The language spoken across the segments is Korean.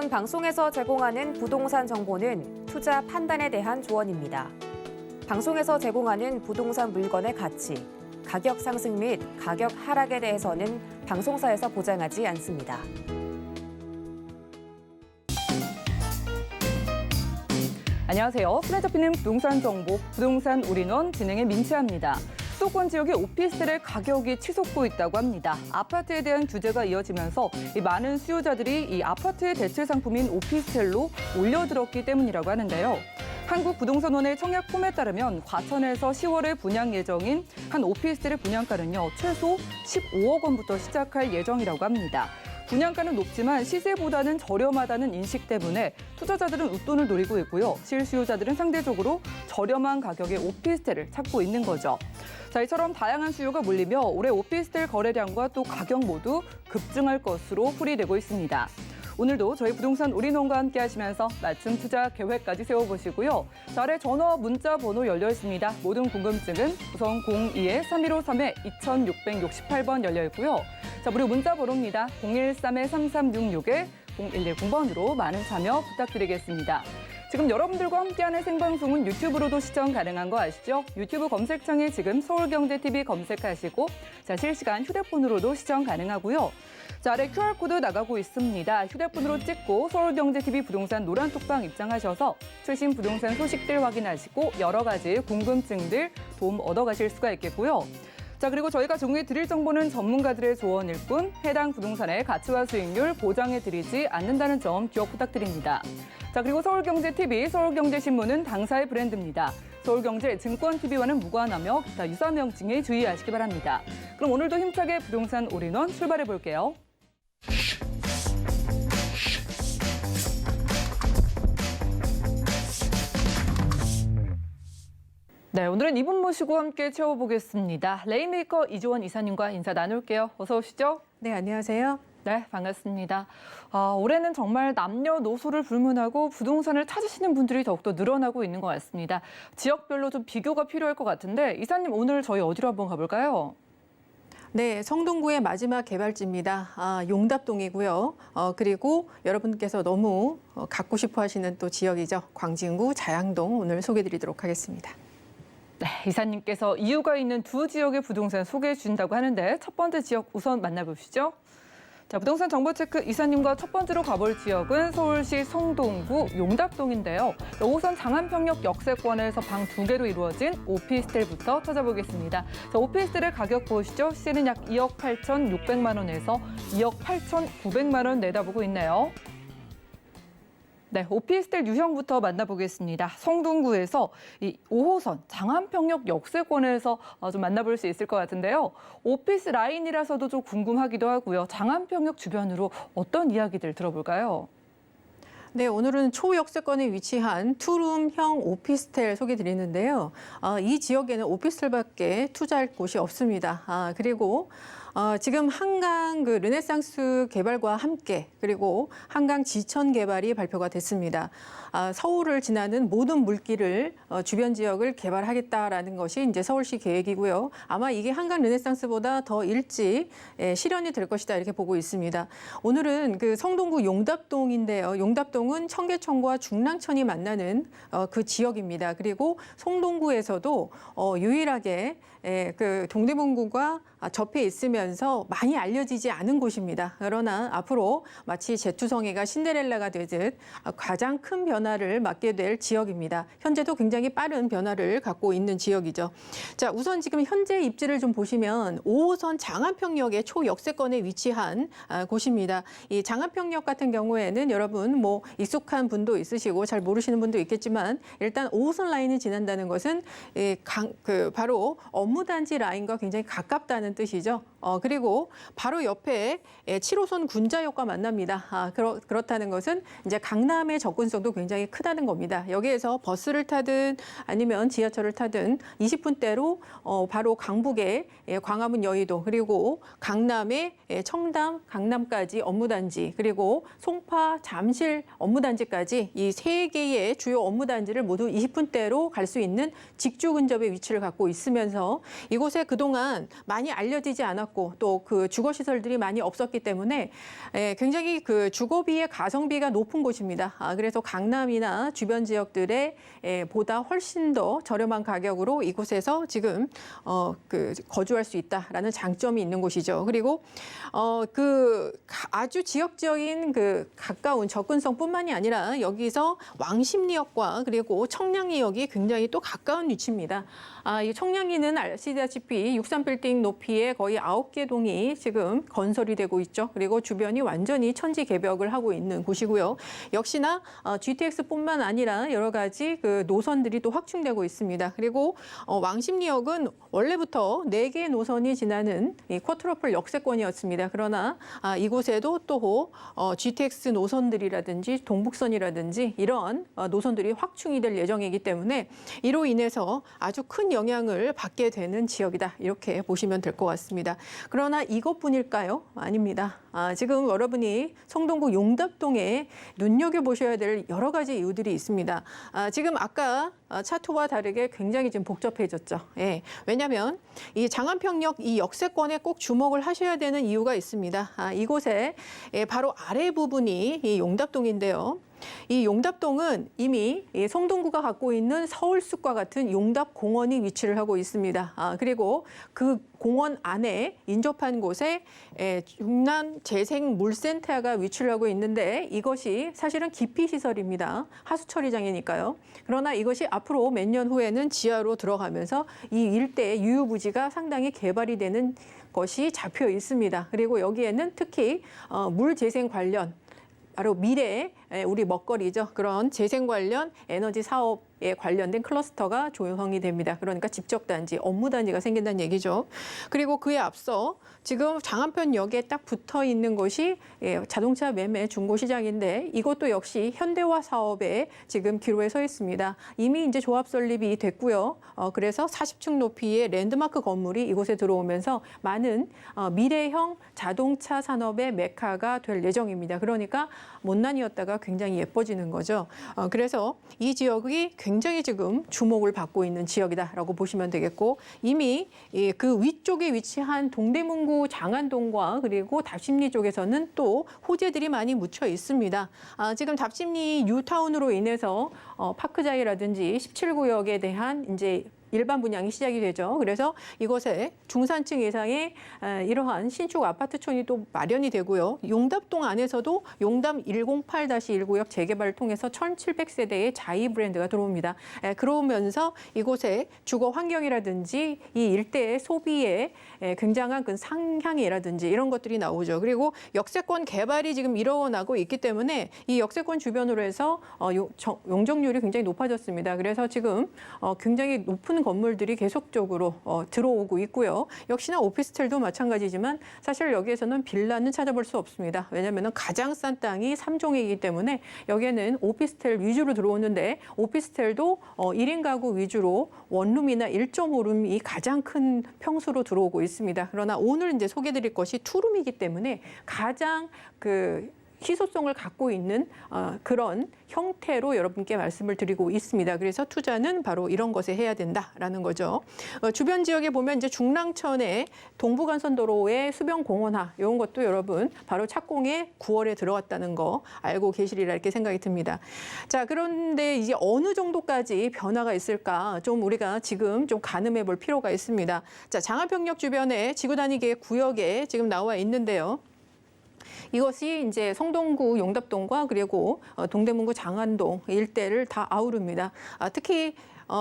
다음은 방송에서 제공하는 부동산 정보는 투자 판단에 대한 조언입니다. 방송에서 제공하는 부동산 물건의 가치, 가격 상승 및 가격 하락에 대해서는 방송사에서 보장하지 않습니다. 안녕하세요. 손에 잡히는 부동산 정보, 부동산 올인원 진행의 민채아입니다. 수도권 지역의 오피스텔의 가격이 치솟고 있다고 합니다. 아파트에 대한 규제가 이어지면서 많은 수요자들이 이 아파트의 대체 상품인 오피스텔로 몰려들었기 때문이라고 하는데요. 한국부동산원의 청약 폼에 따르면 과천에서 10월에 분양 예정인 한 오피스텔의 분양가는요, 최소 15억 원부터 시작할 예정이라고 합니다. 분양가는 높지만 시세보다는 저렴하다는 인식 때문에 투자자들은 웃돈을 노리고 있고요. 실수요자들은 상대적으로 저렴한 가격의 오피스텔을 찾고 있는 거죠. 자, 이처럼 다양한 수요가 몰리며 올해 오피스텔 거래량과 또 가격 모두 급증할 것으로 풀이되고 있습니다. 오늘도 저희 부동산 올인원과 함께 하시면서 맞춤 투자 계획까지 세워보시고요. 자, 아래 전화, 문자 번호 열려 있습니다. 모든 궁금증은 우선 02-3153-2668번 열려 있고요. 자, 무료 문자 번호입니다. 013-3366-0110번으로 많은 참여 부탁드리겠습니다. 지금 여러분들과 함께하는 생방송은 유튜브로도 시청 가능한 거 아시죠? 유튜브 검색창에 지금 서울경제TV 검색하시고 자, 실시간 휴대폰으로도 시청 가능하고요. 자, 아래 QR코드 나가고 있습니다. 휴대폰으로 찍고 서울경제TV 부동산 노란톡방 입장하셔서 최신 부동산 소식들 확인하시고 여러 가지 궁금증들 도움 얻어가실 수가 있겠고요. 자, 그리고 저희가 제공해 드릴 정보는 전문가들의 조언일 뿐 해당 부동산의 가치와 수익률 보장해드리지 않는다는 점 기억 부탁드립니다. 자, 그리고 서울경제TV, 서울경제신문은 당사의 브랜드입니다. 서울경제 증권TV와는 무관하며 기타 유사 명칭에 주의하시기 바랍니다. 그럼 오늘도 힘차게 부동산 올인원 출발해 볼게요. 네, 오늘은 이분 모시고 함께 채워보겠습니다. 레인메이커 이조원 이사님과 인사 나눌게요. 어서 오시죠. 네, 안녕하세요. 네, 반갑습니다. 올해는 정말 남녀노소를 불문하고 부동산을 찾으시는 분들이 더욱더 늘어나고 있는 것 같습니다. 지역별로 좀 비교가 필요할 것 같은데 이사님 오늘 저희 어디로 한번 가볼까요? 네, 성동구의 마지막 개발지입니다. 용답동이고요. 그리고 여러분께서 너무 갖고 싶어 하시는 또 지역이죠. 광진구 자양동 오늘 소개해드리도록 하겠습니다. 네, 이사님께서 이유가 있는 두 지역의 부동산 소개해 주신다고 하는데 첫 번째 지역 우선 만나보시죠. 자, 부동산 정보 체크 이사님과 첫 번째로 가볼 지역은 서울시 성동구 용답동인데요. 5호선 장안평역 역세권에서 방 2개로 이루어진 오피스텔부터 찾아보겠습니다. 자, 오피스텔의 가격 보시죠. 시세는 약 2억 8,600만 원에서 2억 8,900만 원 내다보고 있네요. 네, 오피스텔 유형부터 만나보겠습니다. 성동구에서 이 5호선 장안평역 역세권에서 좀 만나볼 수 있을 것 같은데요. 오피스 라인이라서도 좀 궁금하기도 하고요. 장안평역 주변으로 어떤 이야기들 들어볼까요? 네, 오늘은 초역세권에 위치한 투룸형 오피스텔 소개드리는데요. 이 지역에는 오피스텔밖에 투자할 곳이 없습니다. 그리고 지금 한강 르네상스 개발과 함께 그리고 한강 지천 개발이 발표가 됐습니다. 서울을 지나는 모든 물길을 주변 지역을 개발하겠다라는 것이 이제 서울시 계획이고요. 아마 이게 한강 르네상스보다 더 일찍 실현이 될 것이다 이렇게 보고 있습니다. 오늘은 그 성동구 용답동인데요. 용답동은 청계천과 중랑천이 만나는 그 지역입니다. 그리고 성동구에서도 유일하게 그 동대문구가 접해 있으면서 많이 알려지지 않은 곳입니다. 그러나 앞으로 마치 제투성이가 신데렐라가 되듯 가장 큰 변화를 맞게 될 지역입니다. 현재도 굉장히 빠른 변화를 갖고 있는 지역이죠. 자, 우선 지금 현재 입지를 좀 보시면 5호선 장안평역의 초역세권에 위치한 곳입니다. 이 장안평역 같은 경우에는 여러분 뭐 익숙한 분도 있으시고 잘 모르시는 분도 있겠지만 일단 5호선 라인이 지난다는 것은 바로 업무단지 라인과 굉장히 가깝다는 뜻이죠. 그리고 바로 옆에 7호선 군자역과 만납니다. 그렇다는 것은 이제 강남의 접근성도 굉장히 크다는 겁니다. 여기에서 버스를 타든 아니면 지하철을 타든 20분대로 바로 강북의 광화문 여의도 그리고 강남의 청담, 강남까지 업무단지 그리고 송파, 잠실 업무단지까지 이 세 개의 주요 업무단지를 모두 20분대로 갈 수 있는 직주 근접의 위치를 갖고 있으면서 이곳에 그동안 많이 알려지지 않았고 많았고 또 그 주거 시설들이 많이 없었기 때문에 굉장히 그 주거비의 가성비가 높은 곳입니다. 그래서 강남이나 주변 지역들에 보다 훨씬 더 저렴한 가격으로 이곳에서 지금 그 거주할 수 있다라는 장점이 있는 곳이죠. 그리고 그 아주 지역적인 그 가까운 접근성뿐만이 아니라 여기서 왕십리역과 그리고 청량리역이 굉장히 또 가까운 위치입니다. 이 청량리는 아시다시피 63빌딩 높이의 거의 9개 동이 지금 건설이 되고 있죠. 그리고 주변이 완전히 천지개벽을 하고 있는 곳이고요. 역시나 GTX뿐만 아니라 여러 가지 그 노선들이 또 확충되고 있습니다. 그리고 왕십리역은 원래부터 4개의 노선이 지나는 이 쿼트로플 역세권이었습니다. 그러나 이곳에도 또 GTX 노선들이라든지 동북선이라든지 이런 노선들이 확충이 될 예정이기 때문에 이로 인해서 아주 큰 영향을 받게 되는 지역이다. 이렇게 보시면 될 것 같습니다. 그러나 이것뿐일까요? 아닙니다. 지금 여러분이 성동구 용답동에 눈여겨보셔야 될 여러 가지 이유들이 있습니다. 지금 아까 차트와 다르게 굉장히 지금 복잡해졌죠. 왜냐하면 이 장안평역 이 역세권에 꼭 주목을 하셔야 되는 이유가 있습니다. 이곳에 바로 아래 부분이 이 용답동인데요. 이 용답동은 이미 성동구가 갖고 있는 서울숲과 같은 용답공원이 위치를 하고 있습니다. 그리고 그 공원 안에 인접한 곳에 중남재생물센터가 위치를 하고 있는데 이것이 사실은 기피시설입니다. 하수처리장이니까요. 그러나 이것이 앞으로 몇 년 후에는 지하로 들어가면서 이 일대의 유유부지가 상당히 개발이 되는 것이 잡혀 있습니다. 그리고 여기에는 특히 물재생 관련 바로 미래의 우리 먹거리죠. 그런 재생 관련 에너지 사업에 관련된 클러스터가 조성이 됩니다. 그러니까 집적단지, 업무단지가 생긴다는 얘기죠. 그리고 그에 앞서 지금 장안편역에 딱 붙어 있는 곳이 자동차 매매 중고시장인데 이것도 역시 현대화 사업에 지금 기로에 서 있습니다. 이미 이제 조합 설립이 됐고요. 그래서 40층 높이의 랜드마크 건물이 이곳에 들어오면서 많은 미래형 자동차 산업의 메카가 될 예정입니다. 그러니까 못난이었다가 굉장히 예뻐지는 거죠. 그래서 이 지역이 굉장히 지금 주목을 받고 있는 지역이다라고 보시면 되겠고 이미 그 위쪽에 위치한 동대문구 장안동과 그리고 답심리 쪽에서는 또 호재들이 많이 묻혀 있습니다. 지금 답심리 뉴타운으로 인해서 파크자이라든지 17구역에 대한 이제 일반 분양이 시작이 되죠. 그래서 이곳에 중산층 이상의 이러한 신축 아파트촌이 또 마련이 되고요. 용답동 안에서도 용담 108-1구역 재개발을 통해서 1,700세대의 자이 브랜드가 들어옵니다. 그러면서 이곳에 주거 환경이라든지 이 일대의 소비에 굉장한 그 상향이라든지 이런 것들이 나오죠. 그리고 역세권 개발이 지금 일어나고 있기 때문에 이 역세권 주변으로 해서 용적률이 굉장히 높아졌습니다. 그래서 지금 굉장히 높은 건물들이 계속적으로 들어오고 있고요. 역시나 오피스텔도 마찬가지지만 사실 여기에서는 빌라는 찾아볼 수 없습니다. 왜냐하면 가장 싼 땅이 3종이기 때문에 여기에는 오피스텔 위주로 들어오는데 오피스텔도 1인 가구 위주로 원룸이나 1.5룸이 가장 큰 평수로 들어오고 있습니다. 그러나 오늘 이제 소개드릴 것이 투룸이기 때문에 가장 희소성을 갖고 있는 그런 형태로 여러분께 말씀을 드리고 있습니다. 그래서 투자는 바로 이런 것에 해야 된다라는 거죠. 주변 지역에 보면 이제 중랑천의 동부간선도로의 수변공원화 이런 것도 여러분 바로 착공에 9월에 들어갔다는 거 알고 계시리라 이렇게 생각이 듭니다. 자, 그런데 이제 어느 정도까지 변화가 있을까 좀 우리가 지금 좀 가늠해 볼 필요가 있습니다. 자, 장안평역 주변에 지구단위계 구역에 지금 나와 있는데요. 이것이 이제 성동구 용답동과 그리고 동대문구 장안동 일대를 다 아우릅니다. 특히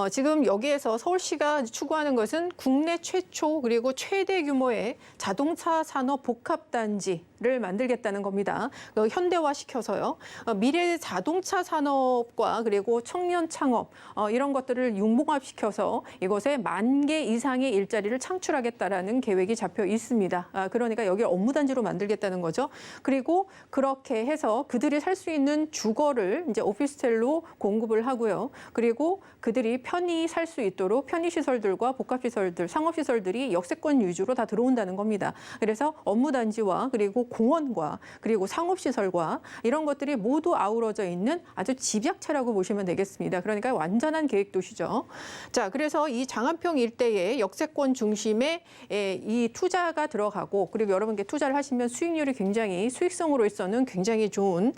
지금 여기에서 서울시가 추구하는 것은 국내 최초 그리고 최대 규모의 자동차 산업 복합단지를 만들겠다는 겁니다. 현대화시켜서요. 미래 자동차 산업과 그리고 청년 창업 이런 것들을 융봉합시켜서 이곳에 10,000개 이상의 일자리를 창출하겠다라는 계획이 잡혀 있습니다. 그러니까 여기를 업무단지로 만들겠다는 거죠. 그리고 그렇게 해서 그들이 살 수 있는 주거를 이제 오피스텔로 공급을 하고요. 그리고 그들이 편히 살 수 있도록 편의시설들과 복합시설들, 상업시설들이 역세권 위주로 다 들어온다는 겁니다. 그래서 업무단지와 그리고 공원과 그리고 상업시설과 이런 것들이 모두 아우러져 있는 아주 집약체라고 보시면 되겠습니다. 그러니까 완전한 계획도시죠. 자, 그래서 이 장안평 일대의 역세권 중심에 이 투자가 들어가고 그리고 여러분께 투자를 하시면 수익률이 굉장히 수익성으로서는 굉장히 좋은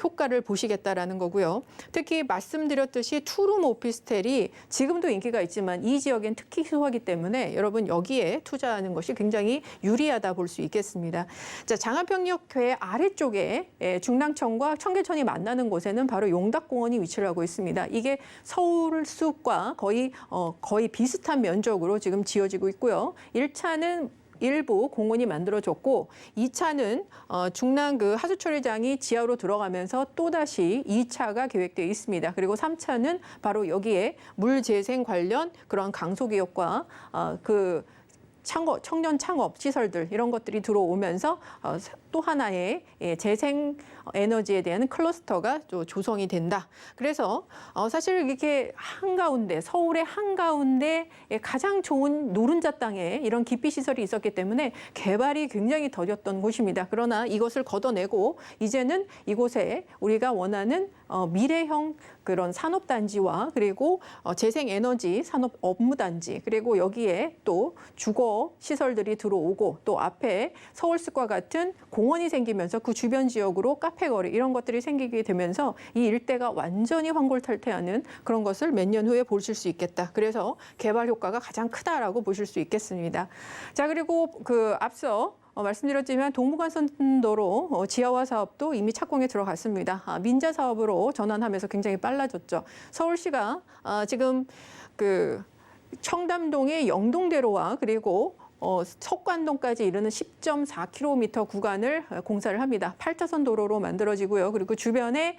효과를 보시겠다라는 거고요. 특히 말씀드렸듯이 투룸 오피스텔이 지금도 인기가 있지만 이 지역엔 특히 희소하기 때문에 여러분 여기에 투자하는 것이 굉장히 유리하다 볼 수 있겠습니다. 자, 장안평역회 아래쪽에 중랑천과 청계천이 만나는 곳에는 바로 용답공원이 위치를 하고 있습니다. 이게 서울숲과 거의 비슷한 면적으로 지금 지어지고 있고요. 1차는 일부 공원이 만들어졌고 2차는 중랑 그 하수처리장이 지하로 들어가면서 또다시 2차가 계획되어 있습니다. 그리고 3차는 바로 여기에 물재생 관련 그런 강소기업과 청년 창업 시설들 이런 것들이 들어오면서 또 하나의 재생 에너지에 대한 클러스터가 조성이 된다. 그래서 사실 이렇게 한가운데 서울의 한가운데 가장 좋은 노른자 땅에 이런 기피 시설이 있었기 때문에 개발이 굉장히 더뎠던 곳입니다. 그러나 이것을 걷어내고 이제는 이곳에 우리가 원하는 미래형 그런 산업단지와 그리고 재생에너지 산업 업무단지 그리고 여기에 또 주거 시설들이 들어오고 또 앞에 서울숲과 같은 공원이 생기면서 그 주변 지역으로 카페거리 이런 것들이 생기게 되면서 이 일대가 완전히 환골탈태하는 그런 것을 몇 년 후에 보실 수 있겠다. 그래서 개발 효과가 가장 크다라고 보실 수 있겠습니다. 자, 그리고 앞서 말씀드렸지만 동부간선도로 지하화 사업도 이미 착공에 들어갔습니다. 민자 사업으로 전환하면서 굉장히 빨라졌죠. 서울시가 지금 청담동의 영동대로와 그리고 석관동까지 이르는 10.4km 구간을 공사를 합니다. 8차선 도로로 만들어지고요. 그리고 주변에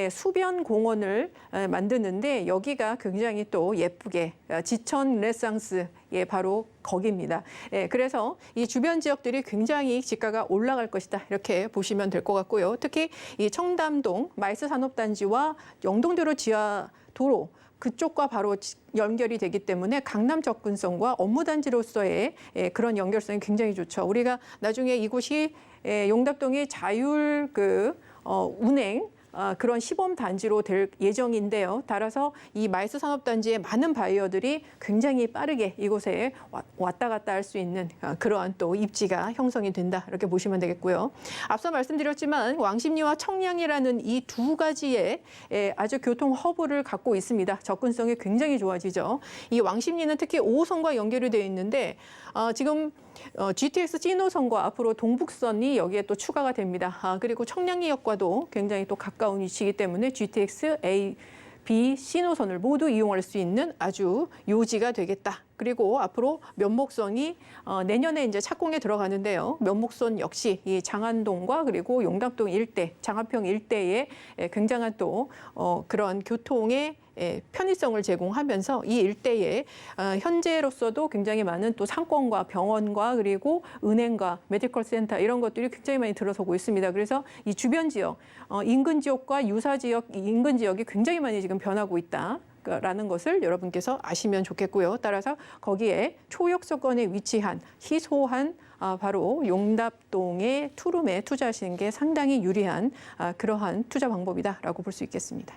수변 공원을 만드는데 여기가 굉장히 또 예쁘게 지천 르네상스 바로 거기입니다. 그래서 이 주변 지역들이 굉장히 지가가 올라갈 것이다. 이렇게 보시면 될 것 같고요. 특히 이 청담동 마이스 산업단지와 영동대로 지하 도로 그쪽과 바로 연결이 되기 때문에 강남 접근성과 업무단지로서의 그런 연결성이 굉장히 좋죠. 우리가 나중에 이곳이 용답동의 자율 운행 그런 시범 단지로 될 예정인데요. 따라서 이 마이스 산업단지의 많은 바이어들이 굉장히 빠르게 이곳에 왔다 갔다 할 수 있는 그러한 또 입지가 형성이 된다. 이렇게 보시면 되겠고요. 앞서 말씀드렸지만 왕십리와 청량이라는 이 두 가지의 아주 교통 허브를 갖고 있습니다. 접근성이 굉장히 좋아지죠. 이 왕십리는 특히 5호선과 연결이 되어 있는데 지금 GTX 찐호선과 앞으로 동북선이 여기에 또 추가가 됩니다. 그리고 청량리역과도 굉장히 또 가까운 위치이기 때문에 GTX A, B, C노선을 모두 이용할 수 있는 아주 요지가 되겠다. 그리고 앞으로 면목선이 내년에 이제 착공에 들어가는데요. 면목선 역시 이 장안동과 그리고 용답동 일대, 장안평 일대에 굉장한 또 그런 교통의 편의성을 제공하면서 이 일대에 현재로서도 굉장히 많은 또 상권과 병원과 그리고 은행과 메디컬 센터 이런 것들이 굉장히 많이 들어서고 있습니다. 그래서 이 주변 지역, 인근 지역과 유사 지역, 인근 지역이 굉장히 많이 지금 변하고 있다. 라는 것을 여러분께서 아시면 좋겠고요. 따라서 거기에 초역세권에 위치한 희소한 바로 용답동의 투룸에 투자하시는 게 상당히 유리한 그러한 투자 방법이다라고 볼 수 있겠습니다.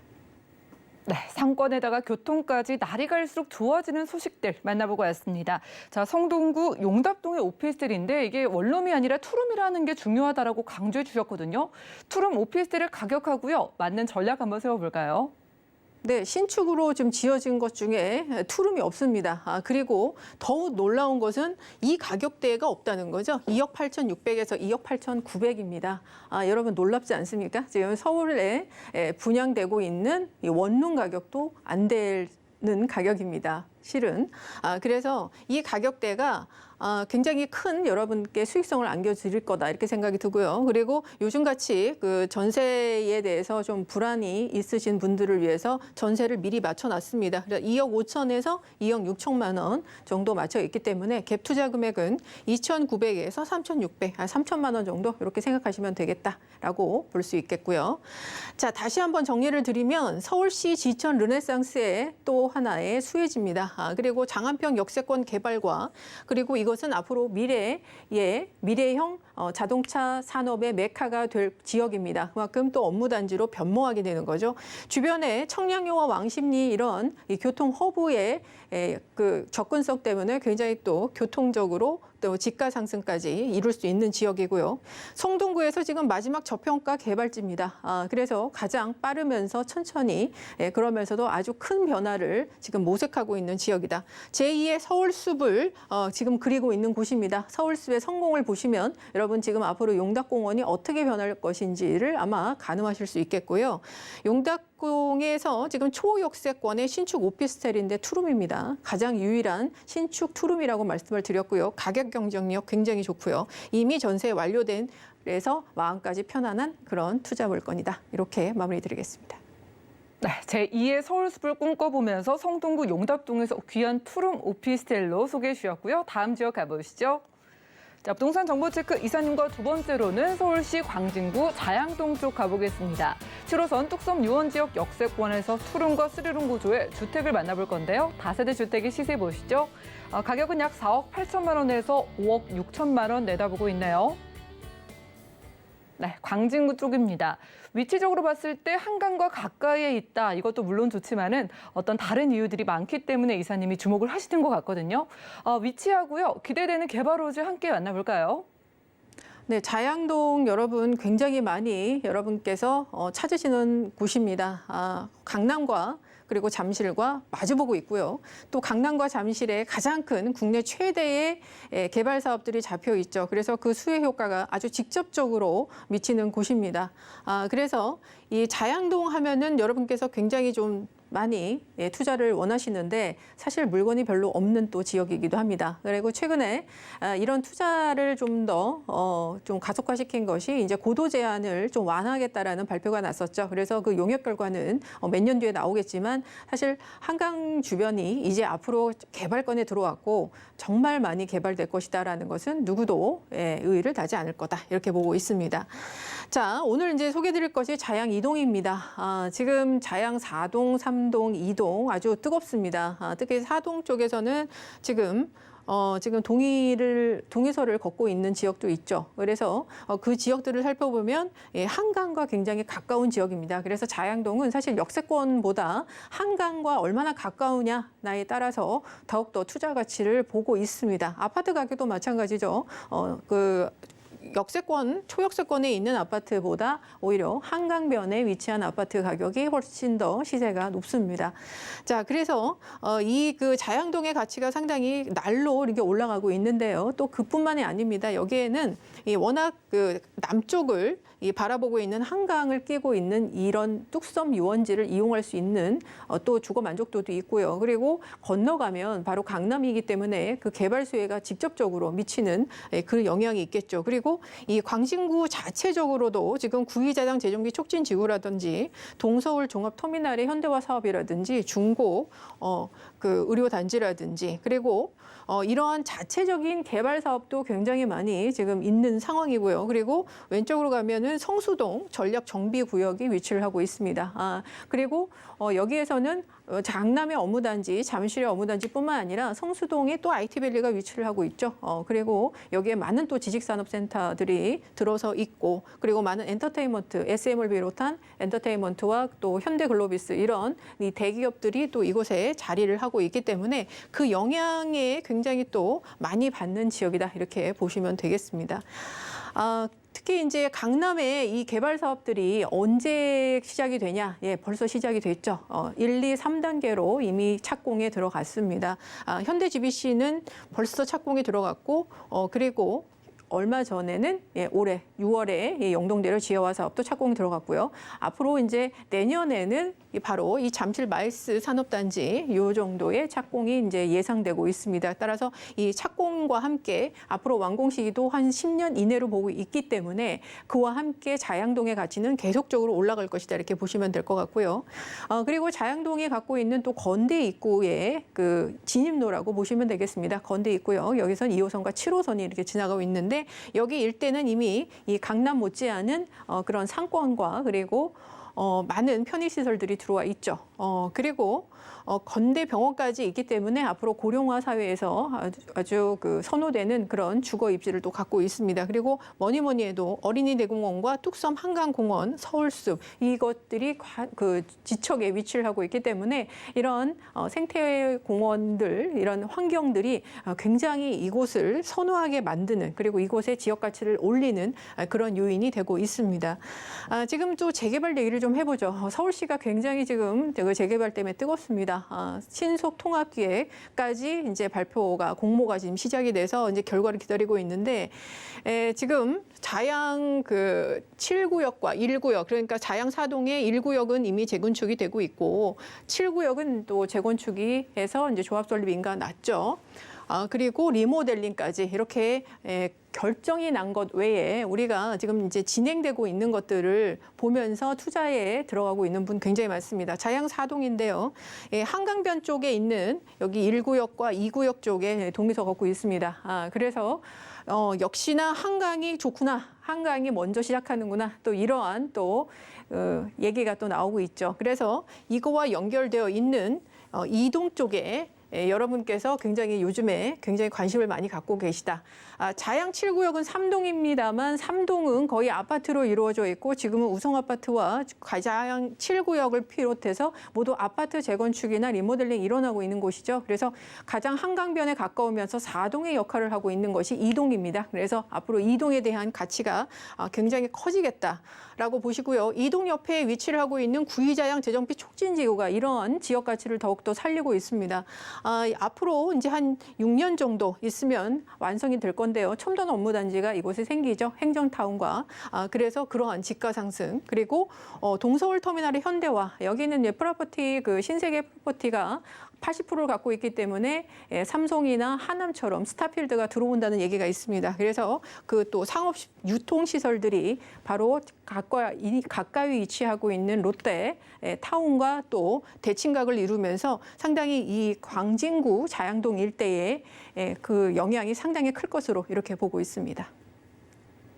네, 상권에다가 교통까지 날이 갈수록 좋아지는 소식들 만나보고 왔습니다. 자, 성동구 용답동의 오피스텔인데 이게 원룸이 아니라 투룸이라는 게 중요하다라고 강조해 주셨거든요. 투룸 오피스텔을 가격하고요. 맞는 전략 한번 세워볼까요? 네, 신축으로 지금 지어진 것 중에 투룸이 없습니다. 그리고 더욱 놀라운 것은 이 가격대가 없다는 거죠. 2억 8,600에서 2억 8,900입니다. 여러분 놀랍지 않습니까? 지금 서울에 분양되고 있는 이 원룸 가격도 안 되는 가격입니다. 실은. 그래서 이 가격대가 굉장히 큰 여러분께 수익성을 안겨드릴 거다 이렇게 생각이 들고요. 그리고 요즘같이 그 전세에 대해서 좀 불안이 있으신 분들을 위해서 전세를 미리 맞춰놨습니다. 2억 5천에서 2억 6천만 원 정도 맞춰 있기 때문에 갭 투자 금액은 2,900에서 3,600, 3천만 원 정도 이렇게 생각하시면 되겠다라고 볼 수 있겠고요. 자, 다시 한번 정리를 드리면 서울시 지천 르네상스의 또 하나의 수혜지입니다. 그리고 장안평 역세권 개발과 그리고 이것은 앞으로 미래형 자동차 산업의 메카가 될 지역입니다. 그만큼 또 업무 단지로 변모하게 되는 거죠. 주변에 청량리와 왕십리 이런 이 교통 허브의 그 접근성 때문에 굉장히 또 교통적으로 또 지가 상승까지 이룰 수 있는 지역이고요. 성동구에서 지금 마지막 저평가 개발지입니다. 그래서 가장 빠르면서 천천히 그러면서도 아주 큰 변화를 지금 모색하고 있는 지역이다. 제2의 서울숲을 지금 그리고 있는 곳입니다. 서울숲의 성공을 보시면 여러분 지금 앞으로 용닭공원이 어떻게 변할 것인지를 아마 가늠하실 수 있겠고요. 용닭공에서 지금 초역세권의 신축 오피스텔인데 투룸입니다. 가장 유일한 신축 투룸이라고 말씀을 드렸고요. 가격 경쟁력 굉장히 좋고요. 이미 전세 완료된 그래서 마음까지 편안한 그런 투자 물건이다. 이렇게 마무리드리겠습니다. 네, 제2의 서울숲을 꿈꿔보면서 성동구 용답동에서 귀한 투룸 오피스텔로 소개해 주셨고요. 다음 지역 가보시죠. 자, 부동산 정보체크 이사님과 두 번째로는 서울시 광진구 자양동 쪽 가보겠습니다. 7호선 뚝섬 유원 지역 역세권에서 투룸과 쓰리룸 구조의 주택을 만나볼 건데요. 다세대 주택의 시세 보시죠. 가격은 약 4억 8천만 원에서 5억 6천만 원 내다보고 있네요. 네, 광진구 쪽입니다. 위치적으로 봤을 때 한강과 가까이에 있다. 이것도 물론 좋지만은 어떤 다른 이유들이 많기 때문에 이사님이 주목을 하시는 것 같거든요. 위치하고요. 기대되는 개발 호재 함께 만나볼까요? 네, 자양동 여러분 굉장히 많이 여러분께서 찾으시는 곳입니다. 강남과 그리고 잠실과 마주보고 있고요. 또 강남과 잠실에 가장 큰 국내 최대의 개발 사업들이 잡혀 있죠. 그래서 그 수혜 효과가 아주 직접적으로 미치는 곳입니다. 그래서 이 자양동 하면은 여러분께서 굉장히 좀 많이 투자를 원하시는데 사실 물건이 별로 없는 또 지역이기도 합니다. 그리고 최근에 이런 투자를 좀 더 좀 가속화시킨 것이 이제 고도 제한을 좀 완화하겠다라는 발표가 났었죠. 그래서 그 용역 결과는 몇 년 뒤에 나오겠지만 사실 한강 주변이 이제 앞으로 개발권에 들어왔고 정말 많이 개발될 것이다라는 것은 누구도 의의를 다지 않을 거다 이렇게 보고 있습니다. 자, 오늘 이제 소개드릴 것이 자양 2동입니다. 지금 자양 4동, 3동, 2동 아주 뜨겁습니다. 특히 4동 쪽에서는 지금 동의서를 걷고 있는 지역도 있죠. 그래서 그 지역들을 살펴보면 한강과 굉장히 가까운 지역입니다. 그래서 자양동은 사실 역세권보다 한강과 얼마나 가까우냐에 따라서 더욱더 투자 가치를 보고 있습니다. 아파트 가격도 마찬가지죠. 역세권, 초역세권에 있는 아파트보다 오히려 한강변에 위치한 아파트 가격이 훨씬 더 시세가 높습니다. 자, 그래서 이 그 자양동의 가치가 상당히 날로 이렇게 올라가고 있는데요. 또 그뿐만이 아닙니다. 여기에는 워낙 그 남쪽을 바라보고 있는 한강을 끼고 있는 이런 뚝섬 유원지를 이용할 수 있는 또 주거 만족도도 있고요. 그리고 건너가면 바로 강남이기 때문에 그 개발 수혜가 직접적으로 미치는 그 영향이 있겠죠. 그리고 이 광진구 자체적으로도 지금 구의자당 재정비 촉진 지구라든지 동서울 종합터미널의 현대화 사업이라든지 중고 그 의료 단지라든지 그리고 이러한 자체적인 개발 사업도 굉장히 많이 지금 있는 상황이고요. 그리고 왼쪽으로 가면은 성수동 전략 정비 구역이 위치를 하고 있습니다. 그리고 여기에서는 강남의 업무단지, 잠실의 업무단지뿐만 아니라 성수동에 또 IT밸리가 위치를 하고 있죠. 그리고 여기에 많은 또 지식산업센터들이 들어서 있고 그리고 많은 엔터테인먼트, SM을 비롯한 엔터테인먼트와 또 현대글로비스 이런 이 대기업들이 또 이곳에 자리를 하고 있기 때문에 그 영향에 굉장히 또 많이 받는 지역이다 이렇게 보시면 되겠습니다. 특히 이제 강남의 이 개발 사업들이 언제 시작이 되냐? 벌써 시작이 됐죠. 1, 2, 3단계로 이미 착공에 들어갔습니다. 현대 GBC는 벌써 착공에 들어갔고, 그리고 얼마 전에는 올해 6월에 영동대로 지하화 사업도 착공이 들어갔고요. 앞으로 이제 내년에는 바로 이 잠실 마이스 산업단지 요 정도의 착공이 이제 예상되고 있습니다. 따라서 이 착공과 함께 앞으로 완공 시기도 한 10년 이내로 보고 있기 때문에 그와 함께 자양동의 가치는 계속적으로 올라갈 것이다 이렇게 보시면 될 것 같고요. 그리고 자양동이 갖고 있는 또 건대 입구의 그 진입로라고 보시면 되겠습니다. 건대 입구요. 여기선 2호선과 7호선이 이렇게 지나가고 있는데 여기 일대는 이미 이 강남 못지않은 그런 상권과 그리고 많은 편의시설들이 들어와 있죠. 그리고 건대 병원까지 있기 때문에 앞으로 고령화 사회에서 아주 그 선호되는 그런 주거 입지를 또 갖고 있습니다. 그리고 뭐니 해도 어린이 대공원과 뚝섬 한강공원, 서울숲 이것들이 그 지척에 위치를 하고 있기 때문에 이런 생태 공원들 이런 환경들이 굉장히 이곳을 선호하게 만드는 그리고 이곳의 지역 가치를 올리는 그런 요인이 되고 있습니다. 지금 또 재개발 얘기를 좀 해보죠. 서울시가 굉장히 지금 그 재개발 때문에 뜨겁습니다. 신속 통합기획까지 이제 발표가 공모가 지금 시작이 돼서 이제 결과를 기다리고 있는데 지금 자양 그 7구역과 1구역 그러니까 자양 4동의 1구역은 이미 재건축이 되고 있고 7구역은 또 재건축이 해서 이제 조합 설립 인가 났죠. 그리고 리모델링까지 이렇게 결정이 난 것 외에 우리가 지금 이제 진행되고 있는 것들을 보면서 투자에 들어가고 있는 분 굉장히 많습니다. 자양 4동인데요. 한강변 쪽에 있는 여기 1구역과 2구역 쪽에 동의서 갖고 있습니다. 그래서 역시나 한강이 좋구나. 한강이 먼저 시작하는구나. 또 이러한 또 얘기가 또 나오고 있죠. 그래서 이거와 연결되어 있는 이동 쪽에 여러분께서 굉장히 요즘에 굉장히 관심을 많이 갖고 계시다. 자양 7구역은 3동입니다만 3동은 거의 아파트로 이루어져 있고 지금은 우성아파트와 자양 7구역을 비롯해서 모두 아파트 재건축이나 리모델링 일어나고 있는 곳이죠. 그래서 가장 한강변에 가까우면서 4동의 역할을 하고 있는 것이 2동입니다. 그래서 앞으로 2동에 대한 가치가 굉장히 커지겠다라고 보시고요. 2동 옆에 위치를 하고 있는 구의자양 재정비 촉진지구가 이러한 지역 가치를 더욱더 살리고 있습니다. 앞으로 이제 한 6년 정도 있으면 완성이 될 건데요. 첨단 업무단지가 이곳에 생기죠. 행정타운과. 그래서 그러한 지가 상승 그리고 동서울 터미널의 현대화 여기는 프로퍼티 그 신세계 프로퍼티가 80%를 갖고 있기 때문에 삼성이나 하남처럼 스타필드가 들어온다는 얘기가 있습니다. 그래서 그 또 상업 유통 시설들이 바로 가까이 위치하고 있는 롯데 타운과 또 대칭각을 이루면서 상당히 이 광진구 자양동 일대의 그 영향이 상당히 클 것으로 이렇게 보고 있습니다.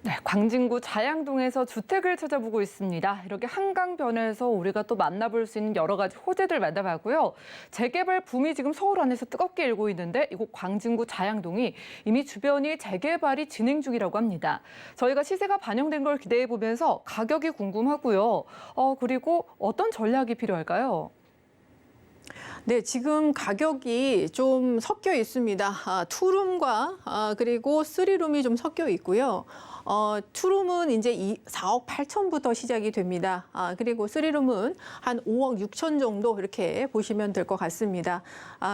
네, 광진구 자양동에서 주택을 찾아보고 있습니다. 이렇게 한강변에서 우리가 또 만나볼 수 있는 여러 가지 호재들 만나봤고요. 재개발 붐이 지금 서울 안에서 뜨겁게 일고 있는데 이곳 광진구 자양동이 이미 주변이 재개발이 진행 중이라고 합니다. 저희가 시세가 반영된 걸 기대해 보면서 가격이 궁금하고요. 그리고 어떤 전략이 필요할까요? 네, 지금 가격이 좀 섞여 있습니다. 투룸과 그리고 쓰리룸이 좀 섞여 있고요. 투룸은 이제 4억 8천부터 시작이 됩니다. 그리고 쓰리룸은 한 5억 6천 정도 이렇게 보시면 될 것 같습니다.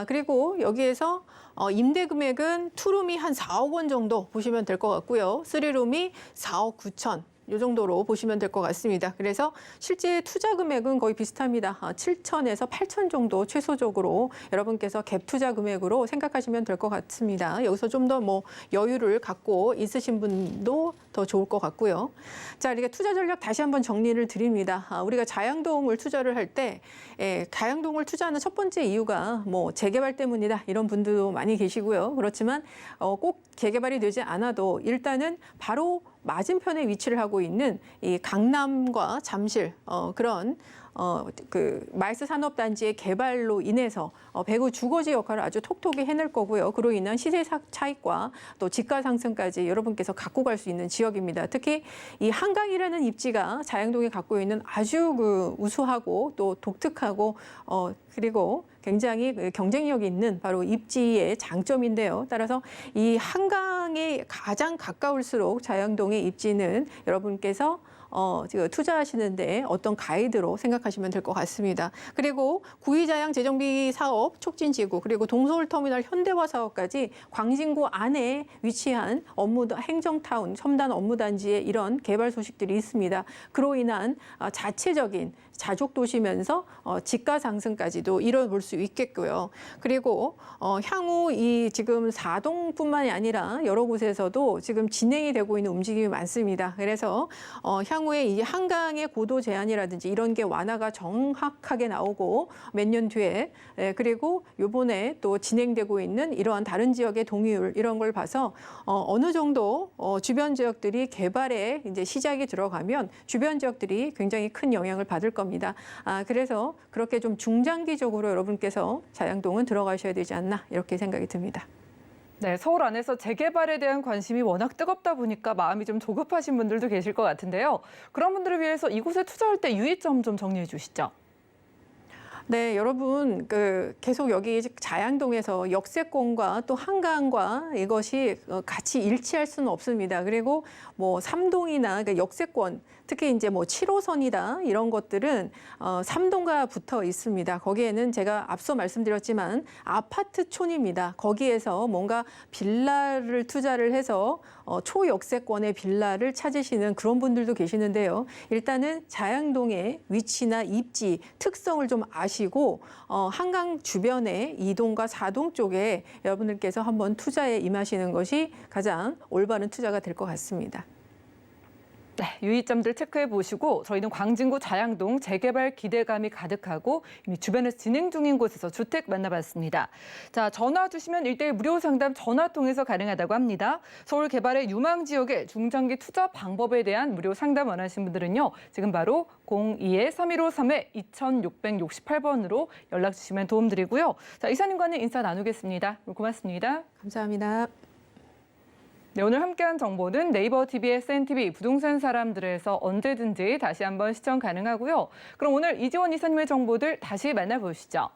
그리고 여기에서 임대 금액은 투룸이 한 4억 원 정도 보시면 될 것 같고요. 쓰리룸이 4억 9천. 이 정도로 보시면 될 것 같습니다. 그래서 실제 투자 금액은 거의 비슷합니다. 7천에서 8천 정도 최소적으로 여러분께서 갭 투자 금액으로 생각하시면 될 것 같습니다. 여기서 좀 더 뭐 여유를 갖고 있으신 분도 더 좋을 것 같고요. 자, 이렇게 투자 전략 다시 한번 정리를 드립니다. 우리가 자양동을 투자를 할 때 자양동을 투자하는 첫 번째 이유가 뭐 재개발 때문이다 이런 분들도 많이 계시고요. 그렇지만 꼭 재개발이 되지 않아도 일단은 바로 맞은편에 위치를 하고 있는 이 강남과 잠실 그런 그 마이스 산업단지의 개발로 인해서 배구 주거지 역할을 아주 톡톡히 해낼 거고요. 그로 인한 시세 차익과 또 지가 상승까지 여러분께서 갖고 갈 수 있는 지역입니다. 특히 이 한강이라는 입지가 자양동이 갖고 있는 아주 그 우수하고 또 독특하고 그리고 굉장히 경쟁력이 있는 바로 입지의 장점인데요. 따라서 이 한강에 가장 가까울수록 자양동의 입지는 여러분께서 투자하시는데 어떤 가이드로 생각하시면 될 것 같습니다. 그리고 구이자양 재정비 사업 촉진지구 그리고 동서울터미널 현대화 사업까지 광진구 안에 위치한 행정타운 첨단 업무단지에 이런 개발 소식들이 있습니다. 그로 인한 자체적인 자족 도시면서 지가 상승까지도 이뤄볼 수 있겠고요. 그리고 향후 이 지금 4동뿐만이 아니라 여러 곳에서도 지금 진행이 되고 있는 움직임이 많습니다. 그래서 향후에 이 한강의 고도 제한이라든지 이런 게 완화가 정확하게 나오고 몇 년 뒤에 그리고 요번에 또 진행되고 있는 이러한 다른 지역의 동의율 이런 걸 봐서 어느 정도 주변 지역들이 개발에 이제 시작이 들어가면 주변 지역들이 굉장히 큰 영향을 받을 겁니다. 그래서 그렇게 좀 중장기적으로 여러분께서 자양동은 들어가셔야 되지 않나 이렇게 생각이 듭니다. 네, 서울 안에서 재개발에 대한 관심이 워낙 뜨겁다 보니까 마음이 좀 조급하신 분들도 계실 것 같은데요. 그런 분들을 위해서 이곳에 투자할 때 유의점 좀 정리해 주시죠. 네, 여러분 계속 여기 자양동에서 역세권과 또 한강과 이것이 같이 일치할 수는 없습니다. 그리고 뭐 삼동이나 역세권 특히 이제 뭐 7호선이다 이런 것들은 삼동과 붙어 있습니다. 거기에는 제가 앞서 말씀드렸지만 아파트촌입니다. 거기에서 뭔가 빌라를 투자를 해서 초역세권의 빌라를 찾으시는 그런 분들도 계시는데요. 일단은 자양동의 위치나 입지, 특성을 좀 아시고 한강 주변에 2동과 4동 쪽에 여러분들께서 한번 투자에 임하시는 것이 가장 올바른 투자가 될 것 같습니다. 네, 유의점들 체크해 보시고 저희는 광진구 자양동 재개발 기대감이 가득하고 이미 주변에서 진행 중인 곳에서 주택 만나봤습니다. 자, 전화 주시면 1:1 무료 상담 전화 통해서 가능하다고 합니다. 서울 개발의 유망 지역의 중장기 투자 방법에 대한 무료 상담 원하시는 분들은요. 지금 바로 02-3153-2668번으로 연락 주시면 도움 드리고요. 자, 이사님과는 인사 나누겠습니다. 고맙습니다. 감사합니다. 네, 오늘 함께한 정보는 네이버 TV, SNTV 부동산 사람들에서 언제든지 다시 한번 시청 가능하고요. 그럼 오늘 이지원 이사님의 정보들 다시 만나보시죠.